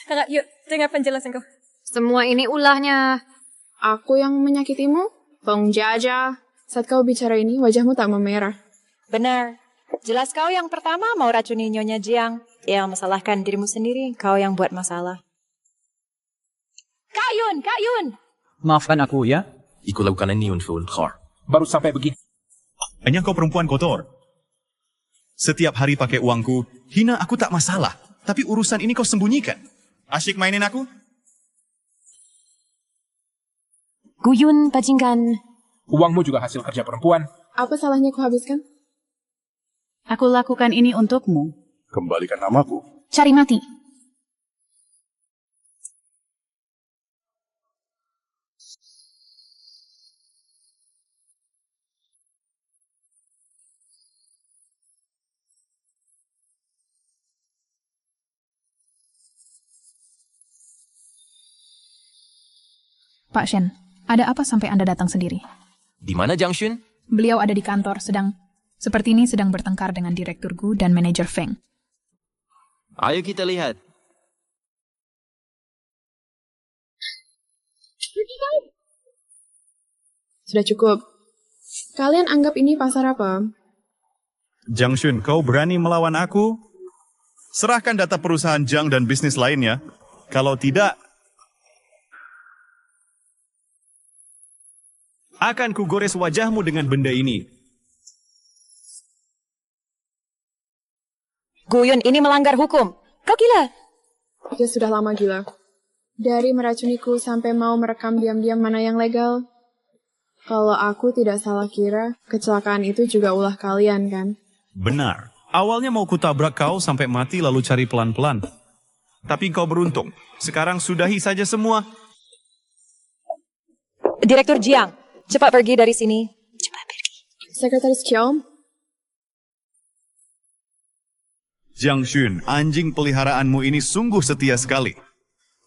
Kakak, yuk, dengar penjelasanku. Semua ini ulahnya. Aku yang menyakitimu? Feng Jiajia. Saat kau bicara ini, wajahmu tak memerah. Benar. Jelas kau yang pertama mau racuni Nyonya Jiang. Yang masalahkan dirimu sendiri, kau yang buat masalah. Kak Yun! Maafkan aku ya. Ikut lakukan ini untuk Khor. Baru sampai begini. Hanya kau perempuan kotor. Setiap hari pakai uangku, hina aku tak masalah. Tapi urusan ini kau sembunyikan. Asyik mainin aku? Guyun, bajingan. Uangmu juga hasil kerja perempuan. Apa salahnya ku habiskan? Aku lakukan ini untukmu. Kembalikan namaku. Cari mati. Pak Shen, ada apa sampai Anda datang sendiri? Di mana Jiang Shun? Beliau ada di kantor seperti ini sedang bertengkar dengan Direktur Gu dan Manajer Feng. Ayo kita lihat. Sudah cukup. Kalian anggap ini pasar apa? Jiang Shun, kau berani melawan aku? Serahkan data perusahaan Jiang dan bisnis lainnya. Kalau tidak, akan kugores wajahmu dengan benda ini. Guyun ini melanggar hukum. Kau gila. Dia sudah lama gila. Dari meracuniku sampai mau merekam diam-diam mana yang legal. Kalau aku tidak salah kira, kecelakaan itu juga ulah kalian, kan? Benar. Awalnya mau kutabrak kau sampai mati lalu cari pelan-pelan. Tapi kau beruntung. Sekarang sudahi saja semua. Direktur Jiang, cepat pergi dari sini. Cepat pergi. Sekretaris Qiao? Jiang Shun, anjing peliharaanmu ini sungguh setia sekali.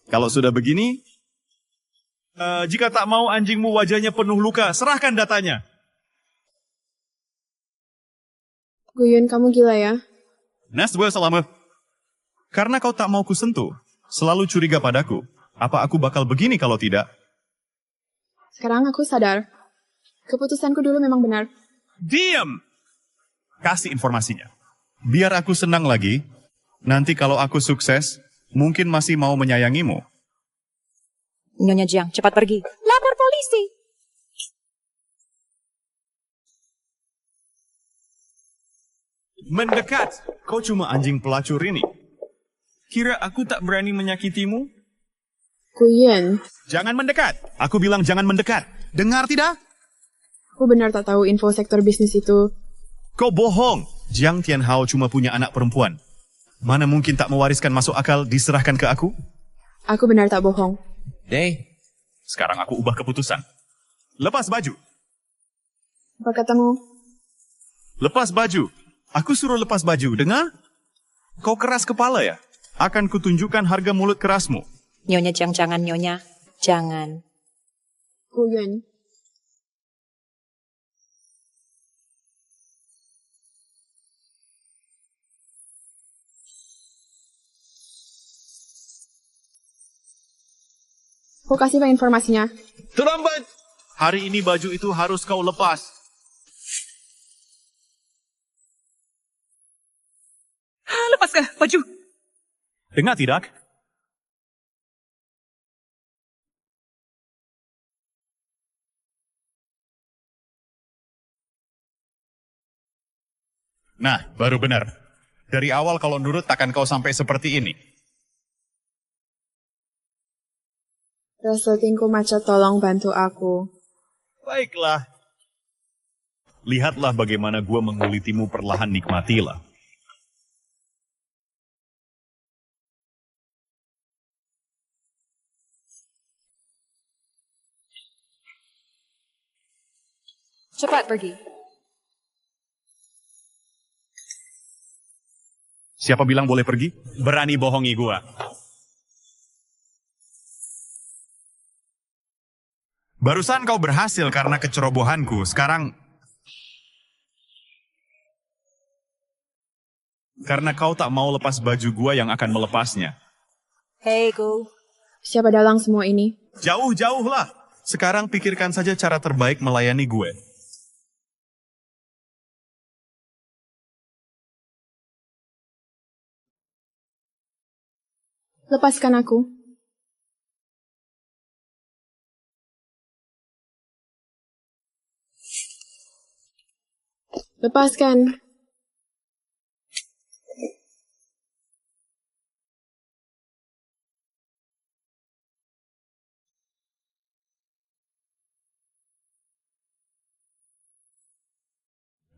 Kalau sudah begini, jika tak mau anjingmu wajahnya penuh luka, serahkan datanya. Guyun, kamu gila ya? Neswe selama. Karena kau tak mau kusentuh, selalu curiga padaku. Apa aku bakal begini kalau tidak? Sekarang aku sadar. Keputusanku dulu memang benar. Diam! Kasih informasinya. Biar aku senang lagi. Nanti kalau aku sukses, mungkin masih mau menyayangimu. Nyonya Jiang, cepat pergi. Lapor polisi. Mendekat! Kau cuma anjing pelacur ini. Kira aku tak berani menyakitimu? Guyun. Jangan mendekat! Aku bilang jangan mendekat. Dengar tidak? Aku benar tak tahu info sektor bisnis itu. Kau bohong! Jiang Tianhao cuma punya anak perempuan. Mana mungkin tak mewariskan masuk akal diserahkan ke aku? Aku benar tak bohong. Deh. Sekarang aku ubah keputusan. Lepas baju. Apa katamu? Lepas baju. Aku suruh lepas baju, dengar? Kau keras kepala ya? Akan kutunjukkan harga mulut kerasmu. Nyonya Jiang, jangan Nyonya. Jangan. Guyun. Aku kasih Pak informasinya. Terlambat! Hari ini baju itu harus kau lepas. Lepaskah baju? Dengar tidak? Nah, baru benar. Dari awal kalau nurut takkan kau sampai seperti ini. Resletingku macet, tolong bantu aku. Baiklah. Lihatlah bagaimana gua mengulitimu perlahan, nikmatilah. Cepat pergi. Siapa bilang boleh pergi? Berani bohongi gua. Barusan kau berhasil karena kecerobohanku. Sekarang, karena kau tak mau lepas baju gua yang akan melepasnya. Hei, Gu. Siapa dalang semua ini? Jauh-jauhlah. Sekarang pikirkan saja cara terbaik melayani gue. Lepaskan aku. Lepaskan.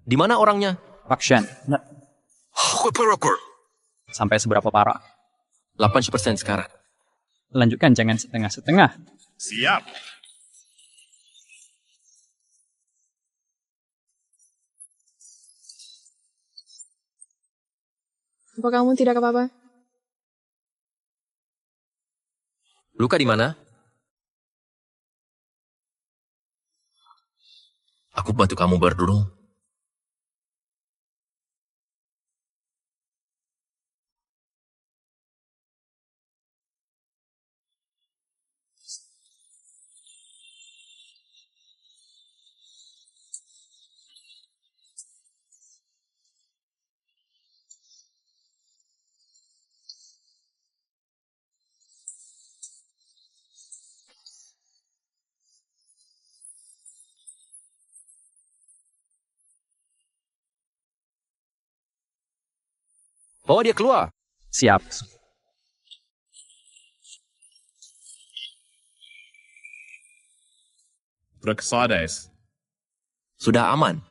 Di mana orangnya? Pak Shen. Sampai seberapa parah? 80% sekarang. Lanjutkan, jangan setengah-setengah. Siap. Apa kamu tidak apa-apa? Luka di mana? Aku bantu kamu berduduk. Bawa dia keluar. Siap. Praksades. Sudah aman.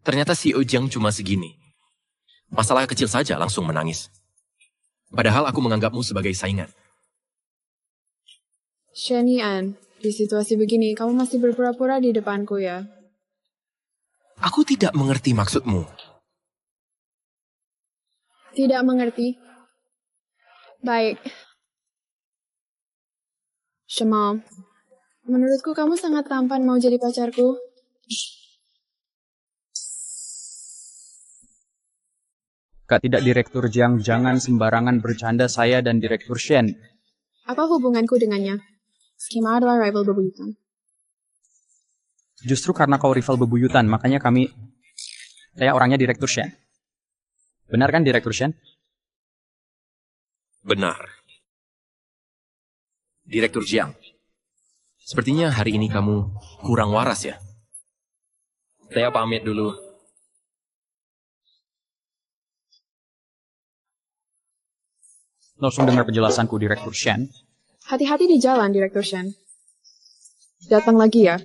Ternyata si Ojang cuma segini. Masalah kecil saja langsung menangis. Padahal aku menganggapmu sebagai saingan. Shen Yan, di situasi begini kamu masih berpura-pura di depanku ya. Aku tidak mengerti maksudmu. Tidak mengerti? Baik. Shema, menurutku kamu sangat tampan mau jadi pacarku. Kak, tidak Direktur Jiang, jangan sembarangan bercanda saya dan Direktur Shen. Apa hubunganku dengannya? Skema adalah rival bebuyutan. Justru karena kau rival bebuyutan, makanya saya orangnya Direktur Shen. Benar kan Direktur Shen? Benar. Direktur Jiang, sepertinya hari ini kamu kurang waras ya. Saya pamit dulu. Langsung dengar penjelasanku, Direktur Shen. Hati-hati di jalan, Direktur Shen. Datang lagi ya.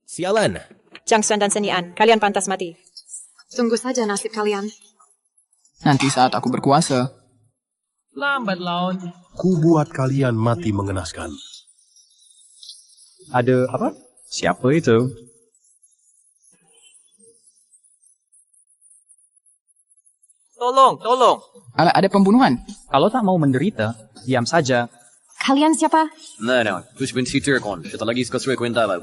Sialan. Jiang Xuan dan Shen Yan, kalian pantas mati. Tunggu saja nasib kalian. Nanti saat aku berkuasa. Lambat laun. Ku buat kalian mati mengenaskan. Ada apa? Siapa itu? Tolong. Ada pembunuhan. Kalau tak mau menderita, diam saja. Kalian siapa? No. Tu ben sitter kon. Kita lagi ska kwenta ba.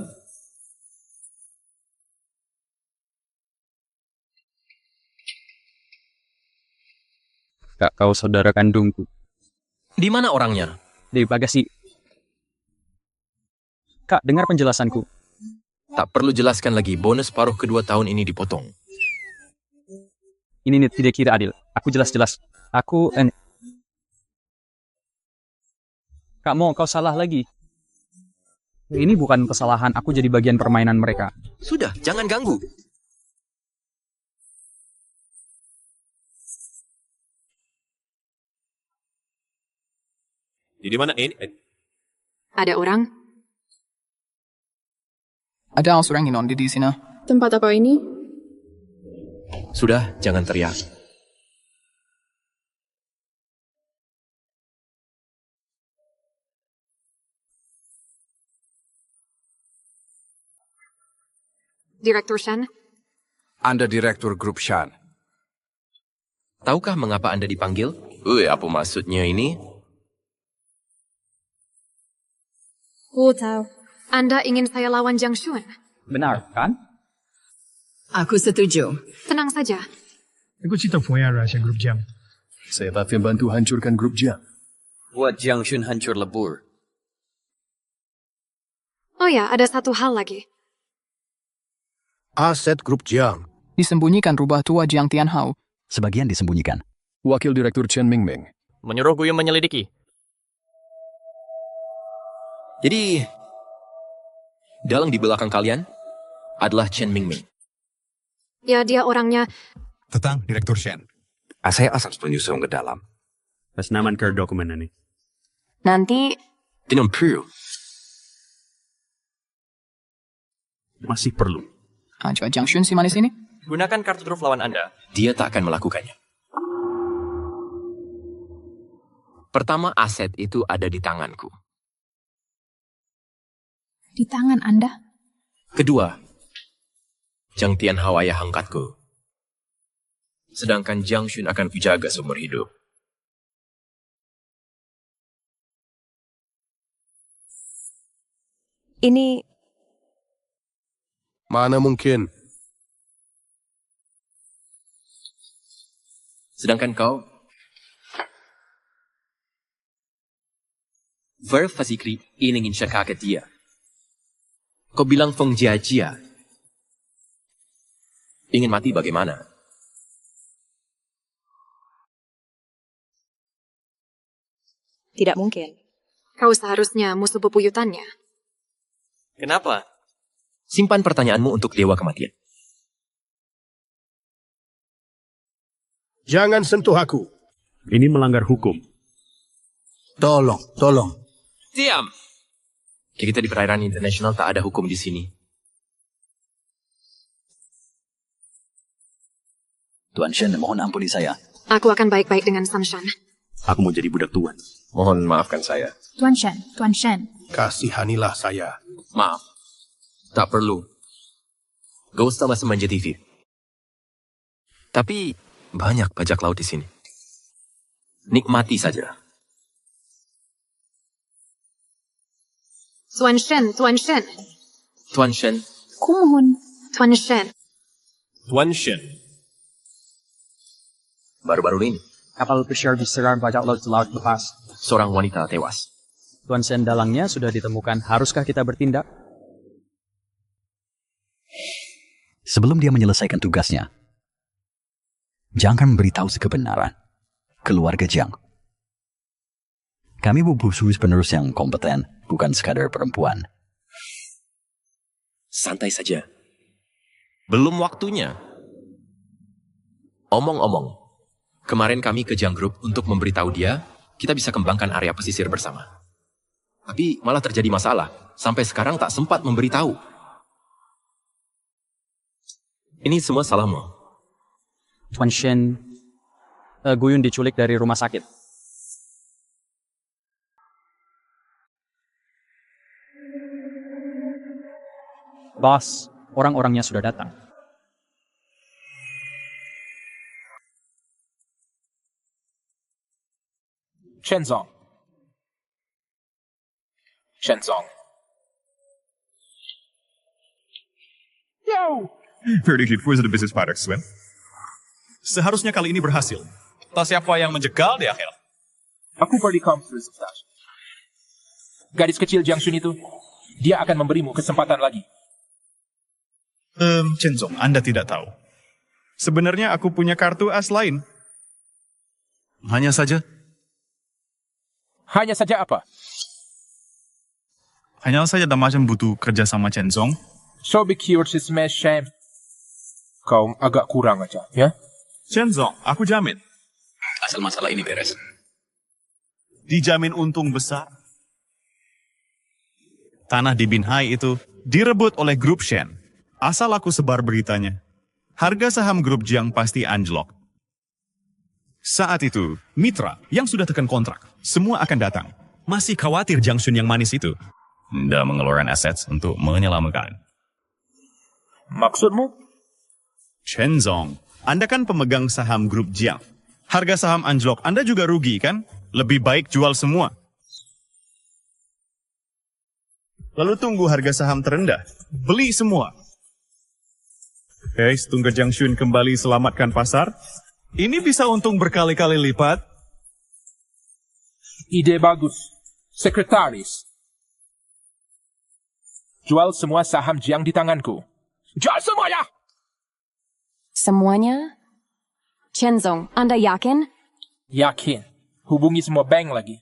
Kak, kau saudara kandungku. Di mana orangnya? Di bagasi. Kak, dengar penjelasanku. Tak perlu jelaskan lagi, bonus paruh kedua tahun ini dipotong. Ini tidak kira adil. Aku jelas-jelas. Kak Mo, kau salah lagi. Ini bukan kesalahan, aku jadi bagian permainan mereka. Sudah, jangan ganggu. Di mana ini? Ada orang? Ada seorang Inon di sini. Tempat apa ini? Sudah, jangan teriak. Direktur Shen? Anda Direktur Grup Shan. Tahukah mengapa Anda dipanggil? Apa maksudnya ini? Tahu. Anda ingin saya lawan Jiang Xuan? Benar, kan? Aku setuju. Tenang saja. Aku cerita punya rahasia Grup Jiang. Saya pasti bantu hancurkan Grup Jiang. Buat Jiang Xun hancur lebur. Oh ya, ada satu hal lagi. Aset Grup Jiang. Disembunyikan rubah tua Jiang Tianhao. Sebagian disembunyikan. Wakil Direktur Chen Mingming. Menyuruh Guyun menyelidiki. Jadi, dalang di belakang kalian adalah Chen Mingming. Ya, dia orangnya. Tentang Direktur Shen. Saya asal penyusun ke dalam. Pas naman ke dokumen ini. Nanti. Tidak perlu. Masih perlu. Coba Jiang Xuan si manis ini. Gunakan kartu truf lawan Anda. Dia tak akan melakukannya. Pertama, aset itu ada di tanganku. Di tangan Anda? Kedua, Jiang Tianhao ayah angkatku. Sedangkan Jiang Shun akan kujaga seumur hidup. Ini... Mana mungkin? Sedangkan kau... Verfasikri ingin syaka ke dia. Kau bilang Feng Jiajia. Ingin mati bagaimana? Tidak mungkin. Kau seharusnya musuh bebuyutannya. Kenapa? Simpan pertanyaanmu untuk Dewa Kematian. Jangan sentuh aku. Ini melanggar hukum. Tolong. Diam! Kita di perairan internasional tak ada hukum di sini. Tuan Shen, mohon ampuni saya. Aku akan baik-baik dengan Sanshan. Aku mau jadi budak tuan. Mohon maafkan saya. Tuan Shen. Kasihanilah saya. Maaf. Tak perlu. Gak usah masuk manja TV. Tapi banyak bajak laut di sini. Nikmati saja. Tuan Shen. Tuan Shen. Kumohon. Tuan Shen. Baru-baru ini, Kapal pesiar diserang bajak laut di laut lepas. seorang wanita tewas. Tuan Shen dalangnya sudah ditemukan. Haruskah kita bertindak? Sebelum dia menyelesaikan tugasnya, jangan beritahu kebenaran. Keluarga Jiang. Kami butuh penerus yang kompeten, bukan sekadar perempuan. Santai saja. Belum waktunya. Omong-omong, kemarin kami ke Jiang Group untuk memberitahu dia, kita bisa kembangkan area pesisir bersama. Tapi malah terjadi masalah. Sampai sekarang tak sempat memberitahu. Ini semua salahmu. Tuan Shen, Guyun diculik dari rumah sakit. Bos, orang-orangnya sudah datang. Shenzong. Yo! Verdict for the business products, Sven. Seharusnya kali ini berhasil. Tak siapa yang menjegal di akhir. Aku pergi conference of staff. Gadis kecil Jiang Shun itu, dia akan memberimu kesempatan lagi. Shenzong, Anda tidak tahu. Sebenarnya aku punya kartu as lain. Hanya saja apa? Hanya saja Damacem butuh kerja sama Shenzong. So be curious is my shame. Kau agak kurang aja, ya? Shenzong, aku jamin. Asal masalah ini beres. Dijamin untung besar. Tanah di Binhai itu direbut oleh grup Shen. Asal aku sebar beritanya. Harga saham grup Jiang pasti anjlok. Saat itu, mitra yang sudah tekan kontrak, semua akan datang. Masih khawatir Jiang Shun yang manis itu. Tidak mengeluarkan aset untuk menyelamatkan. Maksudmu? Shenzong, Anda kan pemegang saham grup Jiang. Harga saham anjlok, Anda juga rugi kan? Lebih baik jual semua. Lalu tunggu harga saham terendah. Beli semua. Oke, tunggu Jiang Shun kembali selamatkan pasar. Ini bisa untung berkali-kali lipat. Ide bagus. Sekretaris. Jual semua saham Jiang di tanganku. Jual semuanya! Semuanya? Shenzong, Anda yakin? Yakin. Hubungi semua bank lagi.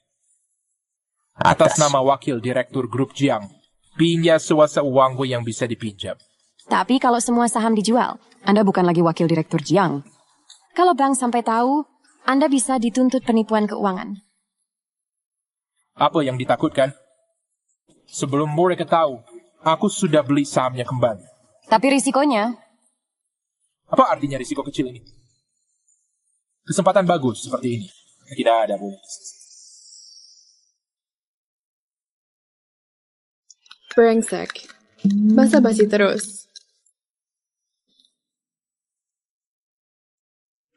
Atas nama wakil direktur grup Jiang. Pinjam sewasa uangku yang bisa dipinjam. Tapi kalau semua saham dijual, Anda bukan lagi wakil direktur Jiang. Kalau bank sampai tahu, Anda bisa dituntut penipuan keuangan. Apa yang ditakutkan? Sebelum mereka tahu, aku sudah beli sahamnya kembali. Tapi risikonya? Apa artinya risiko kecil ini? Kesempatan bagus seperti ini. Tidak ada bonus. Brengsek. Basa-basi terus.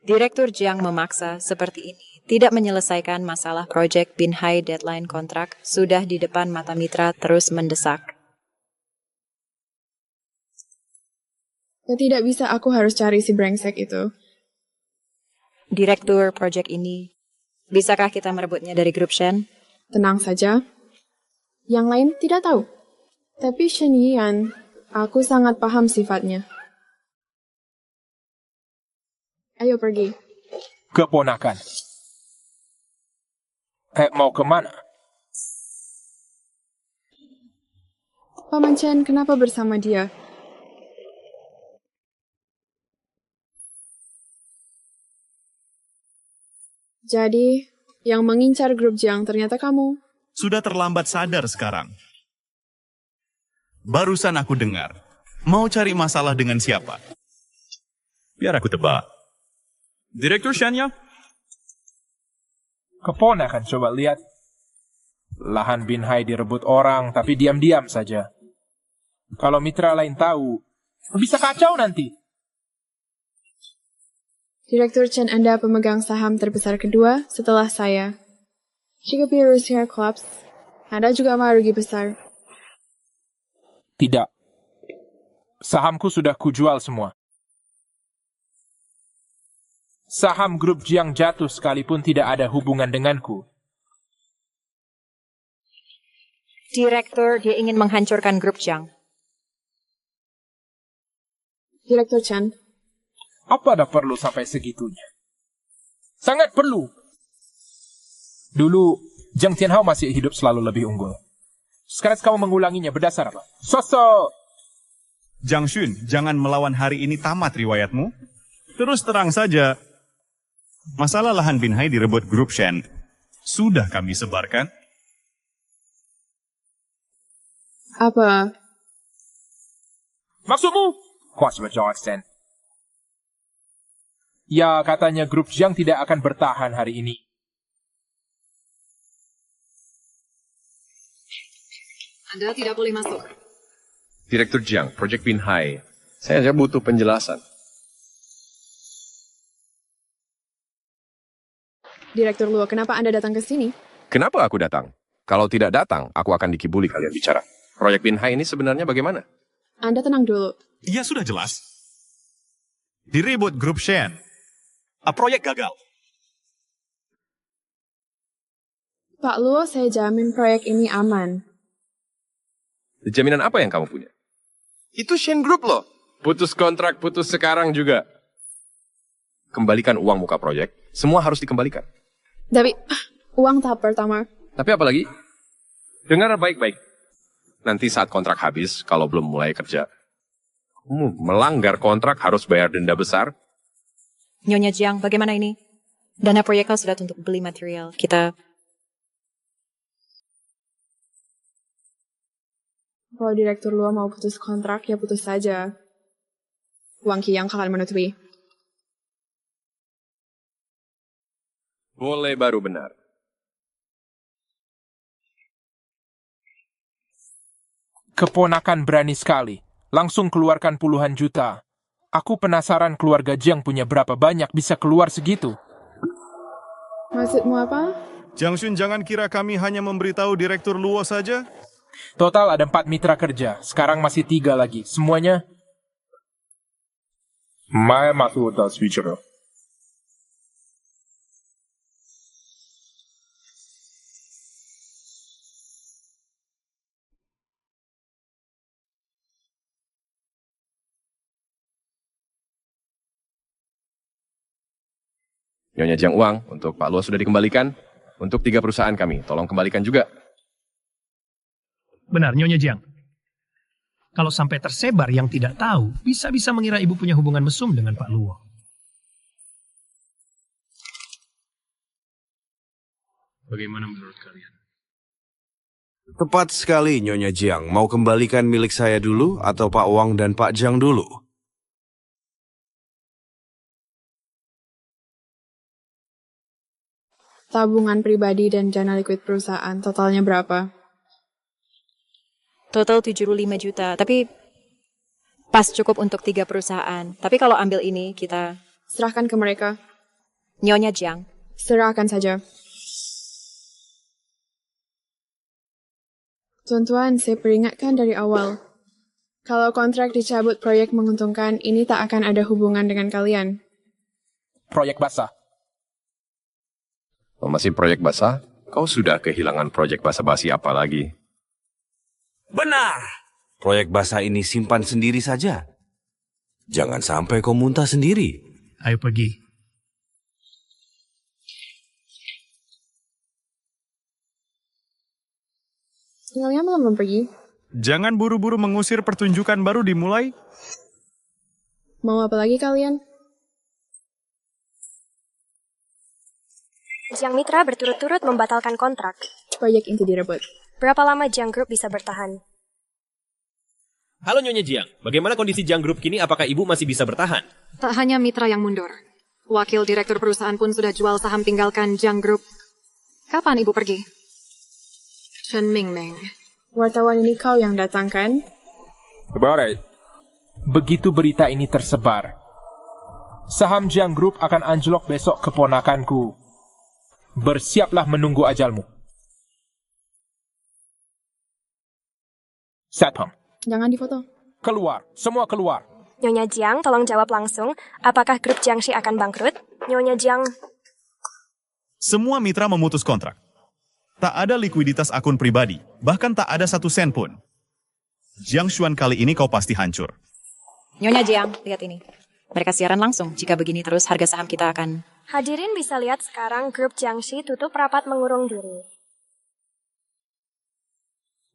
Direktur Jiang memaksa seperti ini. Tidak menyelesaikan masalah proyek Binhai deadline kontrak sudah di depan mata mitra terus mendesak. Ya tidak bisa, aku harus cari si brengsek itu. Direktur proyek ini, bisakah kita merebutnya dari grup Shen? Tenang saja. Yang lain tidak tahu. Tapi Shen Yian, aku sangat paham sifatnya. Ayo pergi. Keponakan. Mau kemana? Paman Chen, kenapa bersama dia? Jadi, yang mengincar grup Jiang ternyata kamu. Sudah terlambat sadar sekarang. Barusan aku dengar, mau cari masalah dengan siapa? Biar aku tebak. Direktur Shenya? Keponakan, coba lihat. Lahan Binhai direbut orang, tapi diam-diam saja. Kalau mitra lain tahu, bisa kacau nanti. Direktur Chen, Anda pemegang saham terbesar kedua setelah saya. Jika Rusia collapse, Anda juga mau rugi besar. Tidak. Sahamku sudah kujual semua. Saham grup Jiang jatuh sekalipun tidak ada hubungan denganku. Direktur, dia ingin menghancurkan grup Jiang. Direktur Chen. Apa ada perlu sampai segitunya? Sangat perlu. Dulu, Jiang Tianhao masih hidup selalu lebih unggul. Sekarang kamu mengulanginya berdasar apa? Sosok! Jiang Shun, jangan melawan hari ini tamat riwayatmu. Terus terang saja, masalah lahan Binhai direbut grup Shen sudah kami sebarkan. Apa? Maksudmu? Kuas Johnson. Ya, katanya grup Jiang tidak akan bertahan hari ini. Anda tidak boleh masuk. Direktur Jiang, Project Binhai. Saya aja butuh penjelasan. Direktur Luo, kenapa Anda datang ke sini? Kenapa aku datang? Kalau tidak datang, aku akan dikibuli kalian bicara. Proyek Binhai ini sebenarnya bagaimana? Anda tenang dulu. Iya, sudah jelas. Direbut grup Shen. Proyek gagal. Pak Luo, saya jamin proyek ini aman. Jaminan apa yang kamu punya? Itu Shen Group loh. Putus kontrak, putus sekarang juga. Kembalikan uang muka proyek. Semua harus dikembalikan. Tapi, uang tahap pertama. Tapi apa lagi? Dengar baik-baik. Nanti saat kontrak habis, kalau belum mulai kerja, melanggar kontrak harus bayar denda besar. Nyonya Jiang, bagaimana ini? Dana proyek kau sudah untuk beli material. Kita... Kalau Direktur Luo mau putus kontrak, ya putus saja. Wang Qiyang akan menutupi. Boleh baru benar. Keponakan berani sekali. Langsung keluarkan puluhan juta. Aku penasaran keluarga Jiang punya berapa banyak bisa keluar segitu. Maksudmu apa? Jiang Shun, jangan kira kami hanya memberitahu Direktur Luo saja. Total ada 4 mitra kerja. Sekarang masih 3 lagi. Semuanya... Mai masuk atas bicara. Nyonya Jiang uang untuk Pak Luo sudah dikembalikan. Untuk 3 perusahaan kami, tolong kembalikan juga. Benar, Nyonya Jiang. Kalau sampai tersebar yang tidak tahu, bisa-bisa mengira ibu punya hubungan mesum dengan Pak Luo. Bagaimana menurut kalian? Tepat sekali, Nyonya Jiang. Mau kembalikan milik saya dulu atau Pak Wang dan Pak Jiang dulu? Tabungan pribadi dan dana liquid perusahaan, totalnya berapa? Total 75 juta, tapi pas cukup untuk 3 perusahaan. Tapi kalau ambil ini, kita... Serahkan ke mereka. Nyonya Jiang. Serahkan saja. Tuan-tuan, saya peringatkan dari awal. Kalau kontrak dicabut proyek menguntungkan, ini tak akan ada hubungan dengan kalian. Proyek basah. Masih proyek basah? Kau sudah kehilangan proyek basa-basi apa lagi? Benar. Proyek basah ini simpan sendiri saja. Jangan sampai kau muntah sendiri. Ayo pergi. Kalian belum pergi? Jangan buru-buru mengusir pertunjukan baru dimulai. Mau apa lagi kalian? Jiang Mitra berturut-turut membatalkan kontrak. Proyek inti direbut. Berapa lama Jiang Group bisa bertahan? Halo Nyonya Jiang, bagaimana kondisi Jiang Group kini? Apakah ibu masih bisa bertahan? Tak hanya Mitra yang mundur. Wakil direktur perusahaan pun sudah jual saham tinggalkan Jiang Group. Kapan ibu pergi? Chen Mingming. Wartawan ini kau yang datangkan? About it. Begitu berita ini tersebar, saham Jiang Group akan anjlok besok keponakanku. Bersiaplah menunggu ajalmu. Satpam. Jangan difoto. Keluar, semua keluar. Nyonya Jiang, tolong jawab langsung. Apakah grup Jiangxi akan bangkrut? Nyonya Jiang... Semua mitra memutus kontrak. Tak ada likuiditas akun pribadi, bahkan tak ada 1 sen pun. Jiang Xuan kali ini kau pasti hancur. Nyonya Jiang, lihat ini. Mereka siaran langsung. Jika begini terus, harga saham kita akan... Hadirin bisa lihat sekarang grup Jiangxi tutup rapat mengurung diri.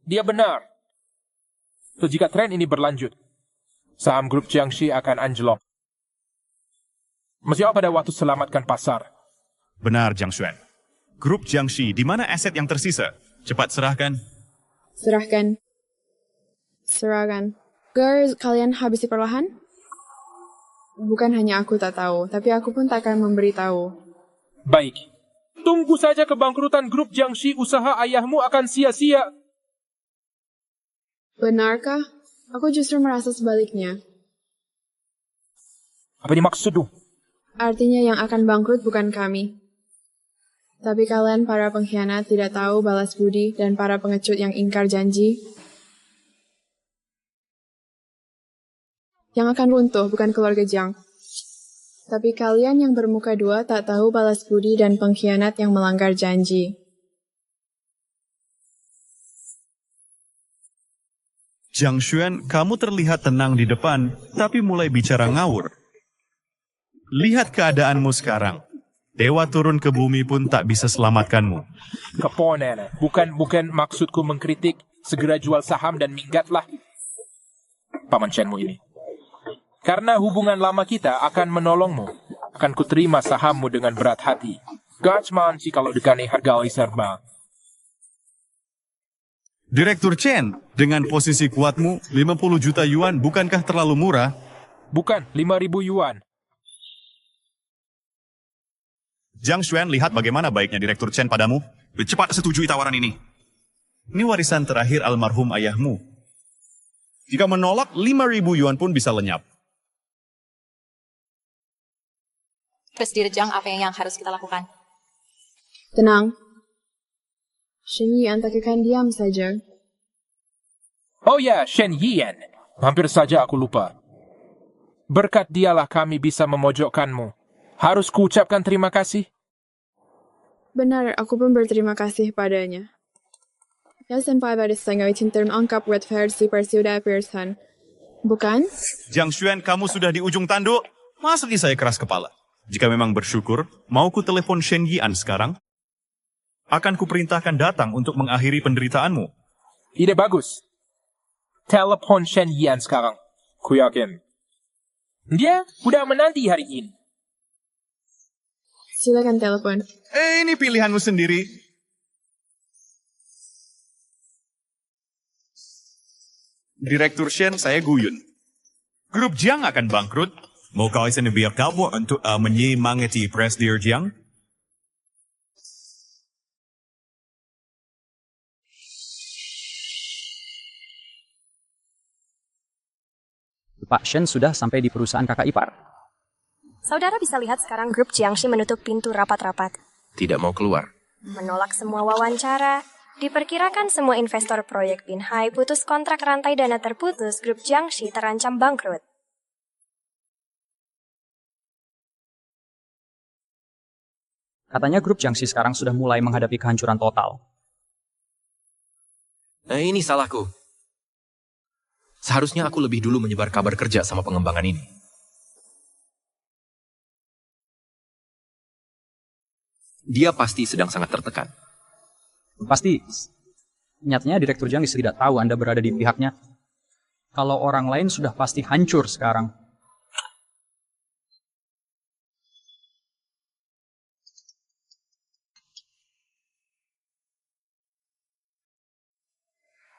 Dia benar. So, jika tren ini berlanjut, saham grup Jiangxi akan anjlok. Masih pada waktu selamatkan pasar. Benar, Jiang Xuan. Grup Jiangxi, di mana aset yang tersisa? Cepat serahkan. Serahkan. Serahkan. Girls, kalian habisi perlahan? Bukan hanya aku tak tahu, tapi aku pun tak akan memberitahu. Baik. Tunggu saja kebangkrutan grup Jiangxi, usaha ayahmu akan sia-sia. Benarkah? Aku justru merasa sebaliknya. Apa ini maksudmu? Artinya yang akan bangkrut bukan kami. Tapi kalian para pengkhianat tidak tahu balas budi dan para pengecut yang ingkar janji. Yang akan runtuh bukan keluarga Jiang. Tapi kalian yang bermuka dua tak tahu balas budi dan pengkhianat yang melanggar janji. Jiang Xuan, kamu terlihat tenang di depan, tapi mulai bicara ngawur. Lihat keadaanmu sekarang. Dewa turun ke bumi pun tak bisa selamatkanmu. Keponen, bukan maksudku mengkritik. Segera jual saham dan minggatlah. Paman Shenmu ini. Karena hubungan lama kita akan menolongmu. Akan kuterima sahammu dengan berat hati. Gachman sih kalau dekani harga serba. Direktur Chen, dengan posisi kuatmu, 50 juta yuan bukankah terlalu murah? Bukan, 5.000 yuan. Jiang Xuan, lihat bagaimana baiknya Direktur Chen padamu. Cepat setujui tawaran ini. Ini warisan terakhir almarhum ayahmu. Jika menolak, 5.000 yuan pun bisa lenyap. Presidir Jiang, apa yang harus kita lakukan? Tenang. Shen Yian tak akan diam saja. Oh ya, Shen Yian. Hampir saja aku lupa. Berkat dialah kami bisa memojokkanmu. Harus kuucapkan terima kasih. Benar, aku pun berterima kasih padanya. Jag senpai var det stränga i tinter angkap rättfärdig persuda Pearson. Bukan? Jiang Xuan, kamu sudah di ujung tanduk. Masa saya keras kepala? Jika memang bersyukur, mau ku telepon Shen Yian sekarang? Akan kuperintahkan datang untuk mengakhiri penderitaanmu. Ide bagus. Telepon Shen Yian sekarang. Ku yakin. Dia udah menanti hari ini. Silakan telepon. Ini pilihanmu sendiri. Direktur Shen, saya Guyun. Grup Jiang akan bangkrut. Mau kau sini biar kamu untuk menyemangati Presidir Jiang? Pak Shen sudah sampai di perusahaan kakak ipar. Saudara bisa lihat sekarang grup Jiangxi menutup pintu rapat-rapat. Tidak mau keluar. Menolak semua wawancara. Diperkirakan semua investor proyek Binhai putus kontrak rantai dana terputus, grup Jiangxi terancam bangkrut. Katanya grup Jiangxi sekarang sudah mulai menghadapi kehancuran total. Ini salahku. Seharusnya aku lebih dulu menyebar kabar kerja sama pengembangan ini. Dia pasti sedang sangat tertekan. Pasti. Nyatanya Direktur Jiangxi tidak tahu Anda berada di pihaknya. Kalau orang lain sudah pasti hancur sekarang.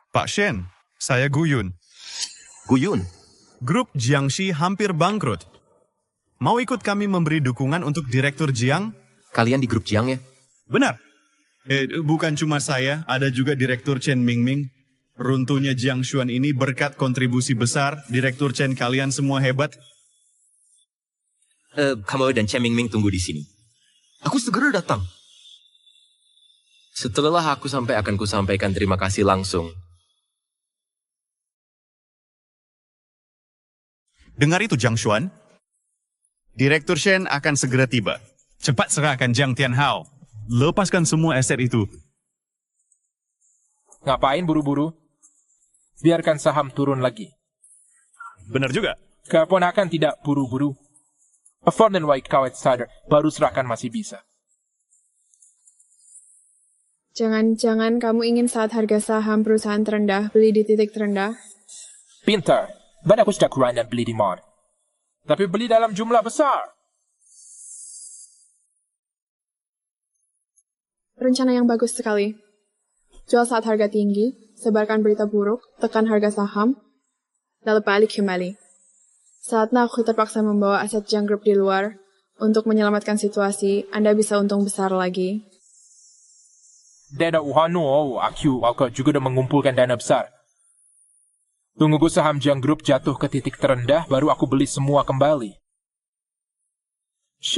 Pak Shen, saya Guyun. Guyun? Grup Jiangxi hampir bangkrut. Mau ikut kami memberi dukungan untuk Direktur Jiang? Kalian di grup Jiang ya? Benar. Bukan cuma saya, ada juga Direktur Chen Mingming. Runtuhnya Jiang Xuan ini berkat kontribusi besar. Direktur Chen kalian semua hebat. Kamu dan Chen Mingming tunggu di sini. Aku segera datang. Setelah aku sampai akan kusampaikan terima kasih langsung. Dengar itu Jiang Xuan. Direktur Shen akan segera tiba. Cepat serahkan Jiang Tianhao. Lepaskan semua aset itu. Ngapain buru-buru? Biarkan saham turun lagi. Benar juga. Keponakan tidak buru-buru. Afford dan White Cow Insider baru serahkan masih bisa. Jangan-jangan kamu ingin saat harga saham perusahaan terendah beli di titik terendah? Pintar. Dan aku sudah kurang dan beli di mall. Tapi beli dalam jumlah besar. Rencana yang bagus sekali. Jual saat harga tinggi, sebarkan berita buruk, tekan harga saham, lalu balik kembali. Saatnya aku terpaksa membawa aset Jiang Group di luar. Untuk menyelamatkan situasi, Anda bisa untung besar lagi. Dana Uhano, aku juga udah mengumpulkan dana besar. Tunggu saham Jiang Group jatuh ke titik terendah, baru aku beli semua kembali.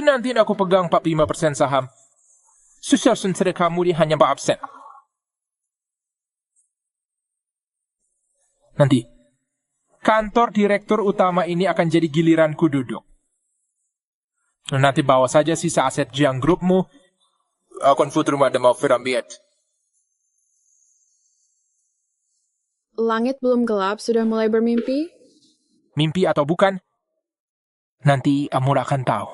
Nanti aku pegang 45% saham. Susah sentera kamu dia hanya 4%. Nanti, kantor direktur utama ini akan jadi giliranku duduk. Nanti bawa saja sisa aset Jiang Groupmu. Akan futur ada mau Firamiat. Langit belum gelap, sudah mulai bermimpi? Mimpi atau bukan, nanti Amur akan tahu.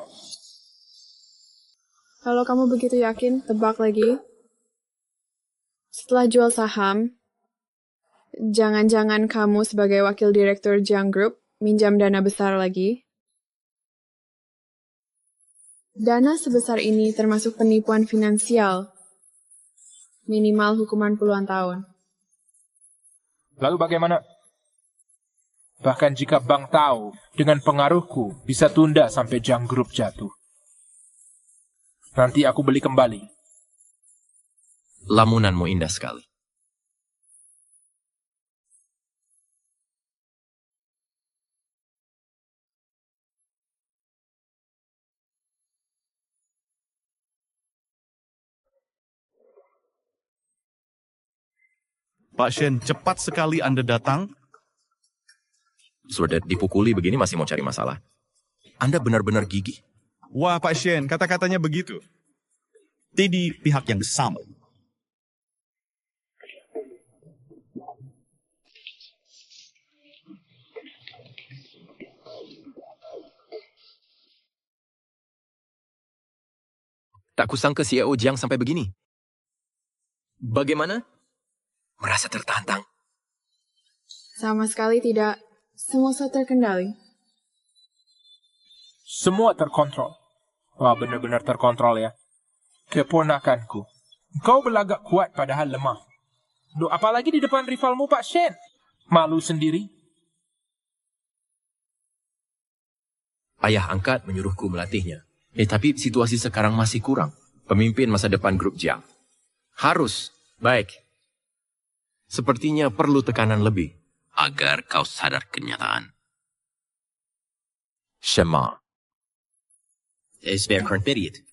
Kalau kamu begitu yakin, tebak lagi. Setelah jual saham, jangan-jangan kamu sebagai wakil direktur Jiang Group minjam dana besar lagi? Dana sebesar ini termasuk penipuan finansial. Minimal hukuman puluhan tahun. Lalu bagaimana? Bahkan jika bank tahu, dengan pengaruhku bisa tunda sampai Jiang Group jatuh. Nanti aku beli kembali. Lamunanmu indah sekali. Pak Shen, cepat sekali Anda datang. Sudah dipukuli begini masih mau cari masalah. Anda benar-benar gigih. Wah Pak Shen, kata-katanya begitu. Di pihak yang sama. Tak kusangka CEO Jiang sampai begini. Bagaimana? Merasa tertantang? Sama sekali tidak. Semua terkendali. Semua terkontrol. Wah, benar-benar terkontrol ya. Keponakanku. Kau berlagak kuat padahal lemah. Duh, apalagi di depan rivalmu Pak Shen. Malu sendiri. Ayah angkat menyuruhku melatihnya. Tapi situasi sekarang masih kurang. Pemimpin masa depan grup Jiang. Harus. Baik. Sepertinya perlu tekanan lebih. Agar kau sadar kenyataan. Shema. Es wäre period.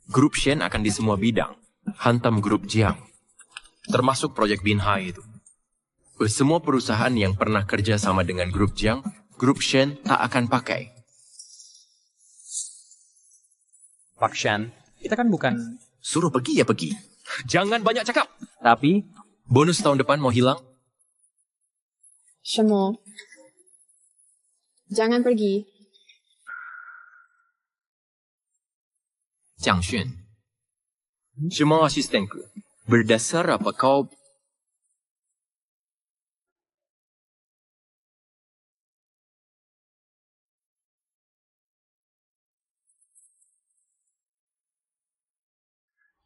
Grup Shen akan di semua bidang. Hantam grup Jiang. Termasuk proyek Binhai itu. Semua perusahaan yang pernah kerja sama dengan grup Jiang, grup Shen tak akan pakai. Pak Shen, kita kan bukan... Suruh pergi ya pergi. Jangan banyak cakap. Tapi... Bonus tahun depan mau hilang? Shemo. Jangan pergi. Jiang Xun. Shemo asistenku. Berdasar apa kau...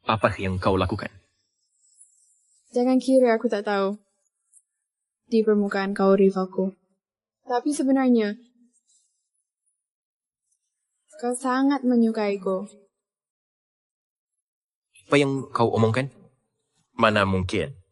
Apa yang kau lakukan? Jangan kira aku tak tahu. Di permukaan kau rivalku. Tapi sebenarnya, kau sangat menyukaiku. Apa yang kau omongkan? Mana mungkin?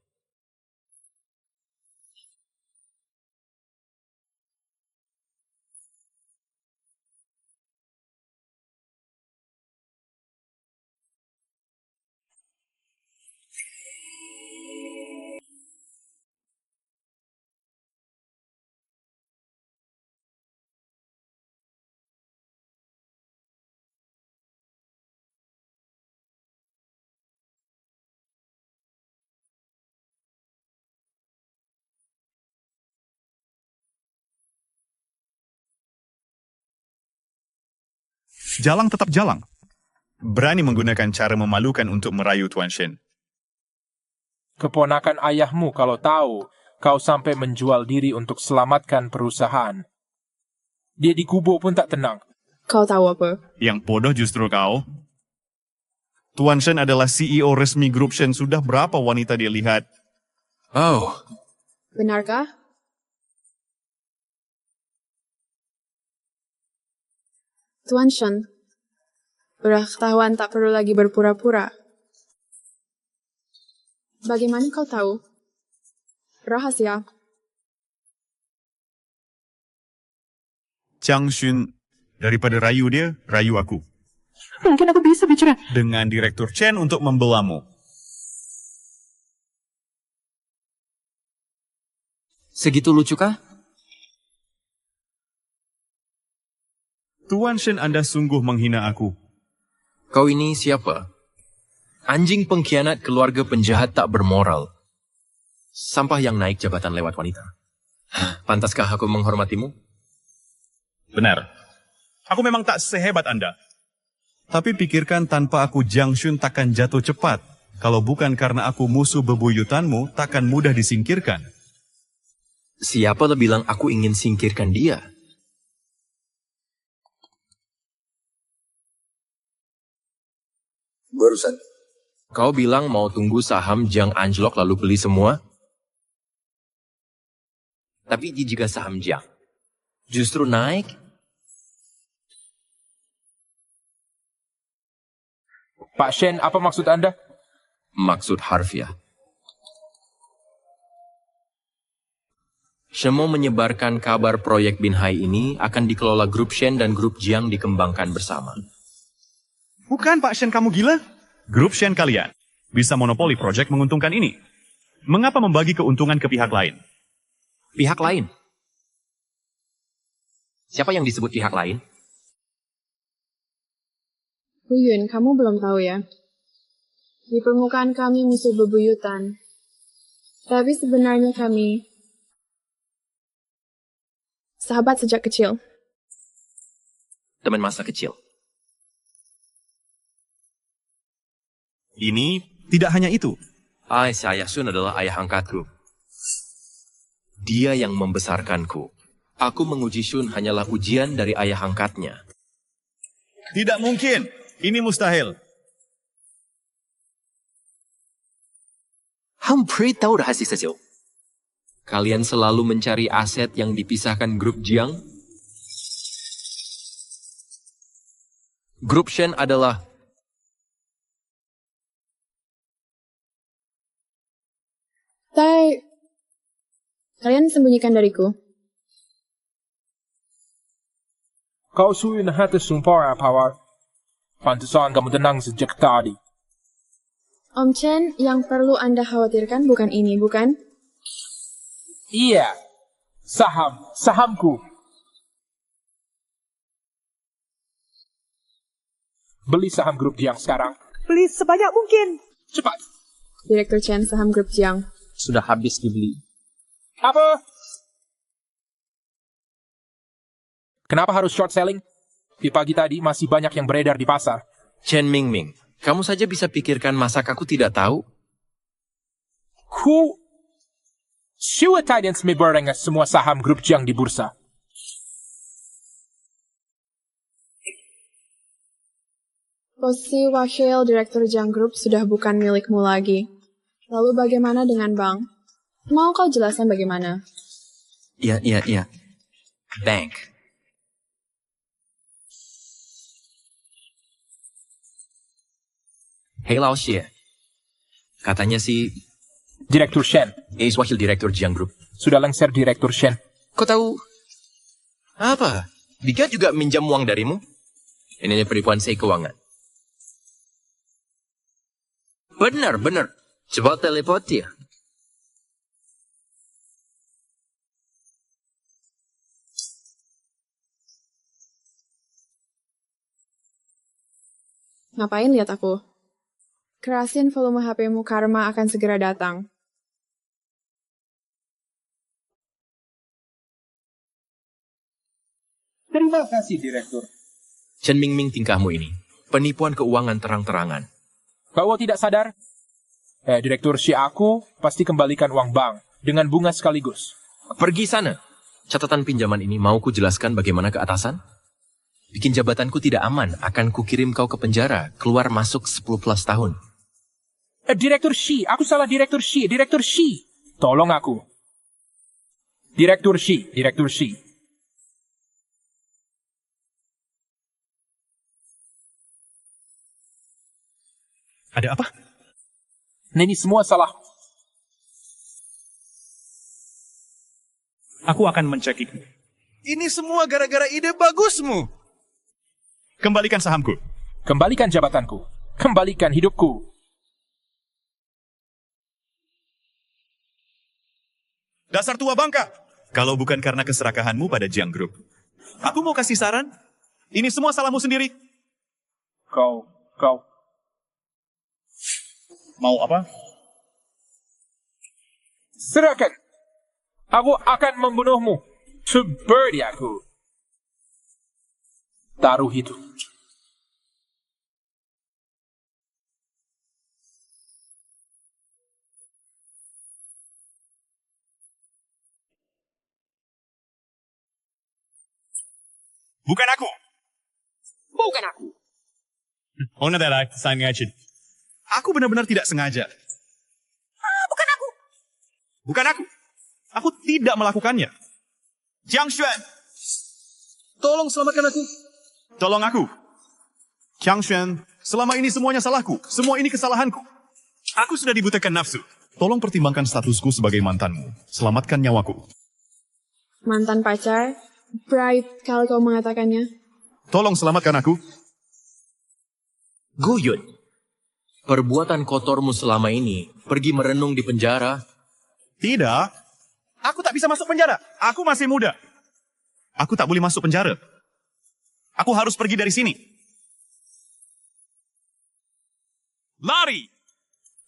Jalang tetap jalang. Berani menggunakan cara memalukan untuk merayu Tuan Shen. Keponakan ayahmu kalau tahu kau sampai menjual diri untuk selamatkan perusahaan. Dia dikubur pun tak tenang. Kau tahu apa? Yang bodoh justru kau. Tuan Shen adalah CEO resmi grup Shen. Sudah berapa wanita dia lihat? Oh. Benarkah? Tuan Shen, udah ketahuan tak perlu lagi berpura-pura. Bagaimana kau tahu? Rahasia. Jiang Xun, daripada rayu dia, rayu aku. Mungkin aku bisa bicara dengan Direktur Chen untuk membelamu. Segitu lucukah? Tuan Shen, Anda sungguh menghina aku. Kau ini siapa? Anjing pengkhianat keluarga penjahat tak bermoral. Sampah yang naik jabatan lewat wanita. Pantaskah aku menghormatimu? Benar. Aku memang tak sehebat Anda. Tapi pikirkan tanpa aku Jiang Xun takkan jatuh cepat. Kalau bukan karena aku musuh bebuyutanmu, takkan mudah disingkirkan. Siapa lo bilang aku ingin singkirkan dia? Barusan. Kau bilang mau tunggu saham Jiang anjlok lalu beli semua? Tapi jika saham Jiang justru naik? Pak Shen, apa maksud Anda? Maksud harfiah. Shemo menyebarkan kabar proyek Binhai ini akan dikelola grup Shen dan grup Jiang dikembangkan bersama. Bukan Pak Shen, kamu gila? Grup Shen kalian bisa monopoli proyek menguntungkan ini. Mengapa membagi keuntungan ke pihak lain? Pihak lain? Siapa yang disebut pihak lain? Huyun, kamu belum tahu ya? Di permukaan kami musuh bebuyutan. Tapi sebenarnya kami sahabat sejak kecil. Teman masa kecil. Ini tidak hanya itu. Saya Sun adalah ayah angkatku. Dia yang membesarkanku. Aku menguji Shun hanyalah ujian dari ayah angkatnya. Tidak mungkin. Ini mustahil. Humphrey tahu rahasia Sejauh. Kalian selalu mencari aset yang dipisahkan grup Jiang? Grup Shen adalah kalian sembunyikan dariku. Kau suin hati sumpah power. Pantesan kamu tenang sejak tadi. Om Chen, yang perlu Anda khawatirkan bukan ini, bukan? Iya. Sahamku. Beli saham grup Jiang sekarang. Beli sebanyak mungkin. Cepat. Direktur Chen, saham grup Jiang. Sudah habis dibeli. Apa? Kenapa harus short selling? Di pagi tadi masih banyak yang beredar di pasar. Chen Mingming, kamu saja bisa pikirkan masak aku tidak tahu? Siapa Tidance mebarengnya semua saham grup Jiang di bursa? Posisi wakil direktur Jiang Group sudah bukan milikmu lagi. Lalu bagaimana dengan bank? Mau kau jelaskan bagaimana? Iya. Bank. Hei Lao Xie. Katanya si Direktur Shen. Ace wakil direktur Jiang Group. Sudah lengser Direktur Shen. Kau tahu apa? Dia juga minjam uang darimu? Ini penipuan saya keuangan. Benar. Coba teleport dia. Ngapain lihat aku? Kerasin volume HP-mu, karma akan segera datang. Terima kasih, Direktur. Chen Mingming tingkahmu ini. Penipuan keuangan terang-terangan. Kau tidak sadar? Direktur si aku pasti kembalikan uang bank dengan bunga sekaligus. Pergi sana. Catatan pinjaman ini mau ku jelaskan bagaimana ke atasan? Bikin jabatanku tidak aman, akan kukirim kau ke penjara, keluar masuk 10+ tahun. Direktur Shi, aku salah Direktur Shi. Tolong aku. Direktur Shi. Ada apa? Ini semua salah. Aku akan mencek itu. Ini semua gara-gara ide bagusmu. Kembalikan sahamku. Kembalikan jabatanku. Kembalikan hidupku. Dasar tua bangka. Kalau bukan karena keserakahanmu pada Jiang Group. Aku mau kasih saran. Ini semua salahmu sendiri. Kau. Mau apa? Serahkan. Aku akan membunuhmu. Seperti aku. Taruh itu. Bukan aku. Ona that sign action. Aku benar-benar tidak sengaja. Bukan aku. Aku tidak melakukannya. Jiang Xuan. Tolong selamatkan aku. Tolong aku. Jiang Xuan, selama ini semuanya salahku. Semua ini kesalahanku. Aku sudah dibutakan nafsu. Tolong pertimbangkan statusku sebagai mantanmu. Selamatkan nyawaku. Mantan pacar? Bright kalau kau mengatakannya. Tolong selamatkan aku. Guyun. Perbuatan kotormu selama ini, pergi merenung di penjara. Tidak. Aku tak bisa masuk penjara. Aku masih muda. Aku tak boleh masuk penjara. Aku harus pergi dari sini. Lari!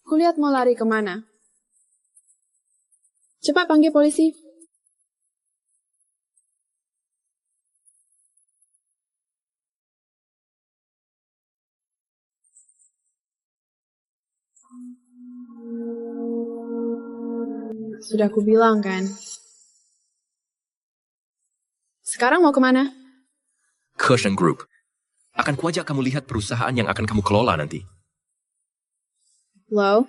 Kulihat mau lari kemana? Cepat panggil polisi. Sudah kubilang kan. Sekarang mau kemana? Cushion Group. Akan kuajak kamu lihat perusahaan yang akan kamu kelola nanti. Loh,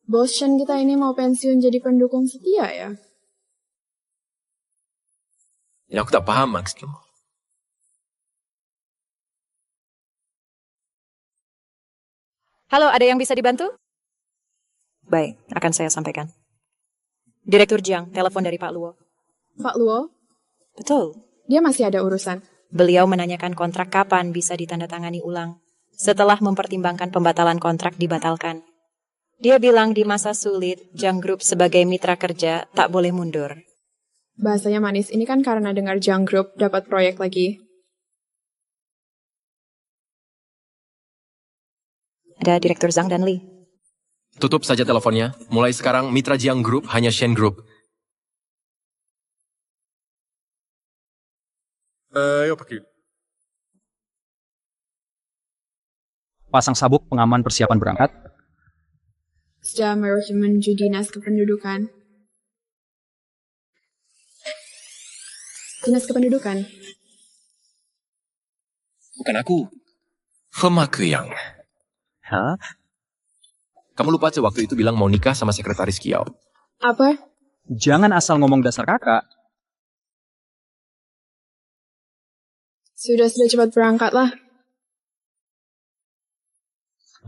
bos Shen kita ini mau pensiun jadi pendukung setia ya? Ya aku tak paham maksudmu. Halo, ada yang bisa dibantu? Baik, akan saya sampaikan. Direktur Jiang, telepon dari Pak Luo. Pak Luo? Betul. Dia masih ada urusan. Beliau menanyakan kontrak kapan bisa ditandatangani ulang. Setelah mempertimbangkan pembatalan kontrak dibatalkan. Dia bilang di masa sulit, Jiang Group sebagai mitra kerja tak boleh mundur. Bahasanya manis, ini kan karena dengar Jiang Group dapat proyek lagi. Ada Direktur Zhang dan Lee. Tutup saja teleponnya. Mulai sekarang mitra Jiang Group hanya Shen Group. Ayo pergi. Pasang sabuk pengaman persiapan berangkat. Sudah menuju dinas kependudukan. Dinas kependudukan? Bukan aku. Fema Keyang. Hah? Kamu lupa waktu itu bilang mau nikah sama sekretaris Kiao. Apa? Jangan asal ngomong dasar kakak. Sudah cepat berangkatlah.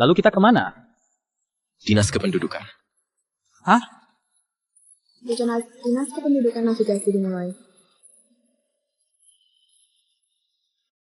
Lalu kita kemana? Dinas kependudukan. Hah? Dinas kependudukan navigasi dimulai.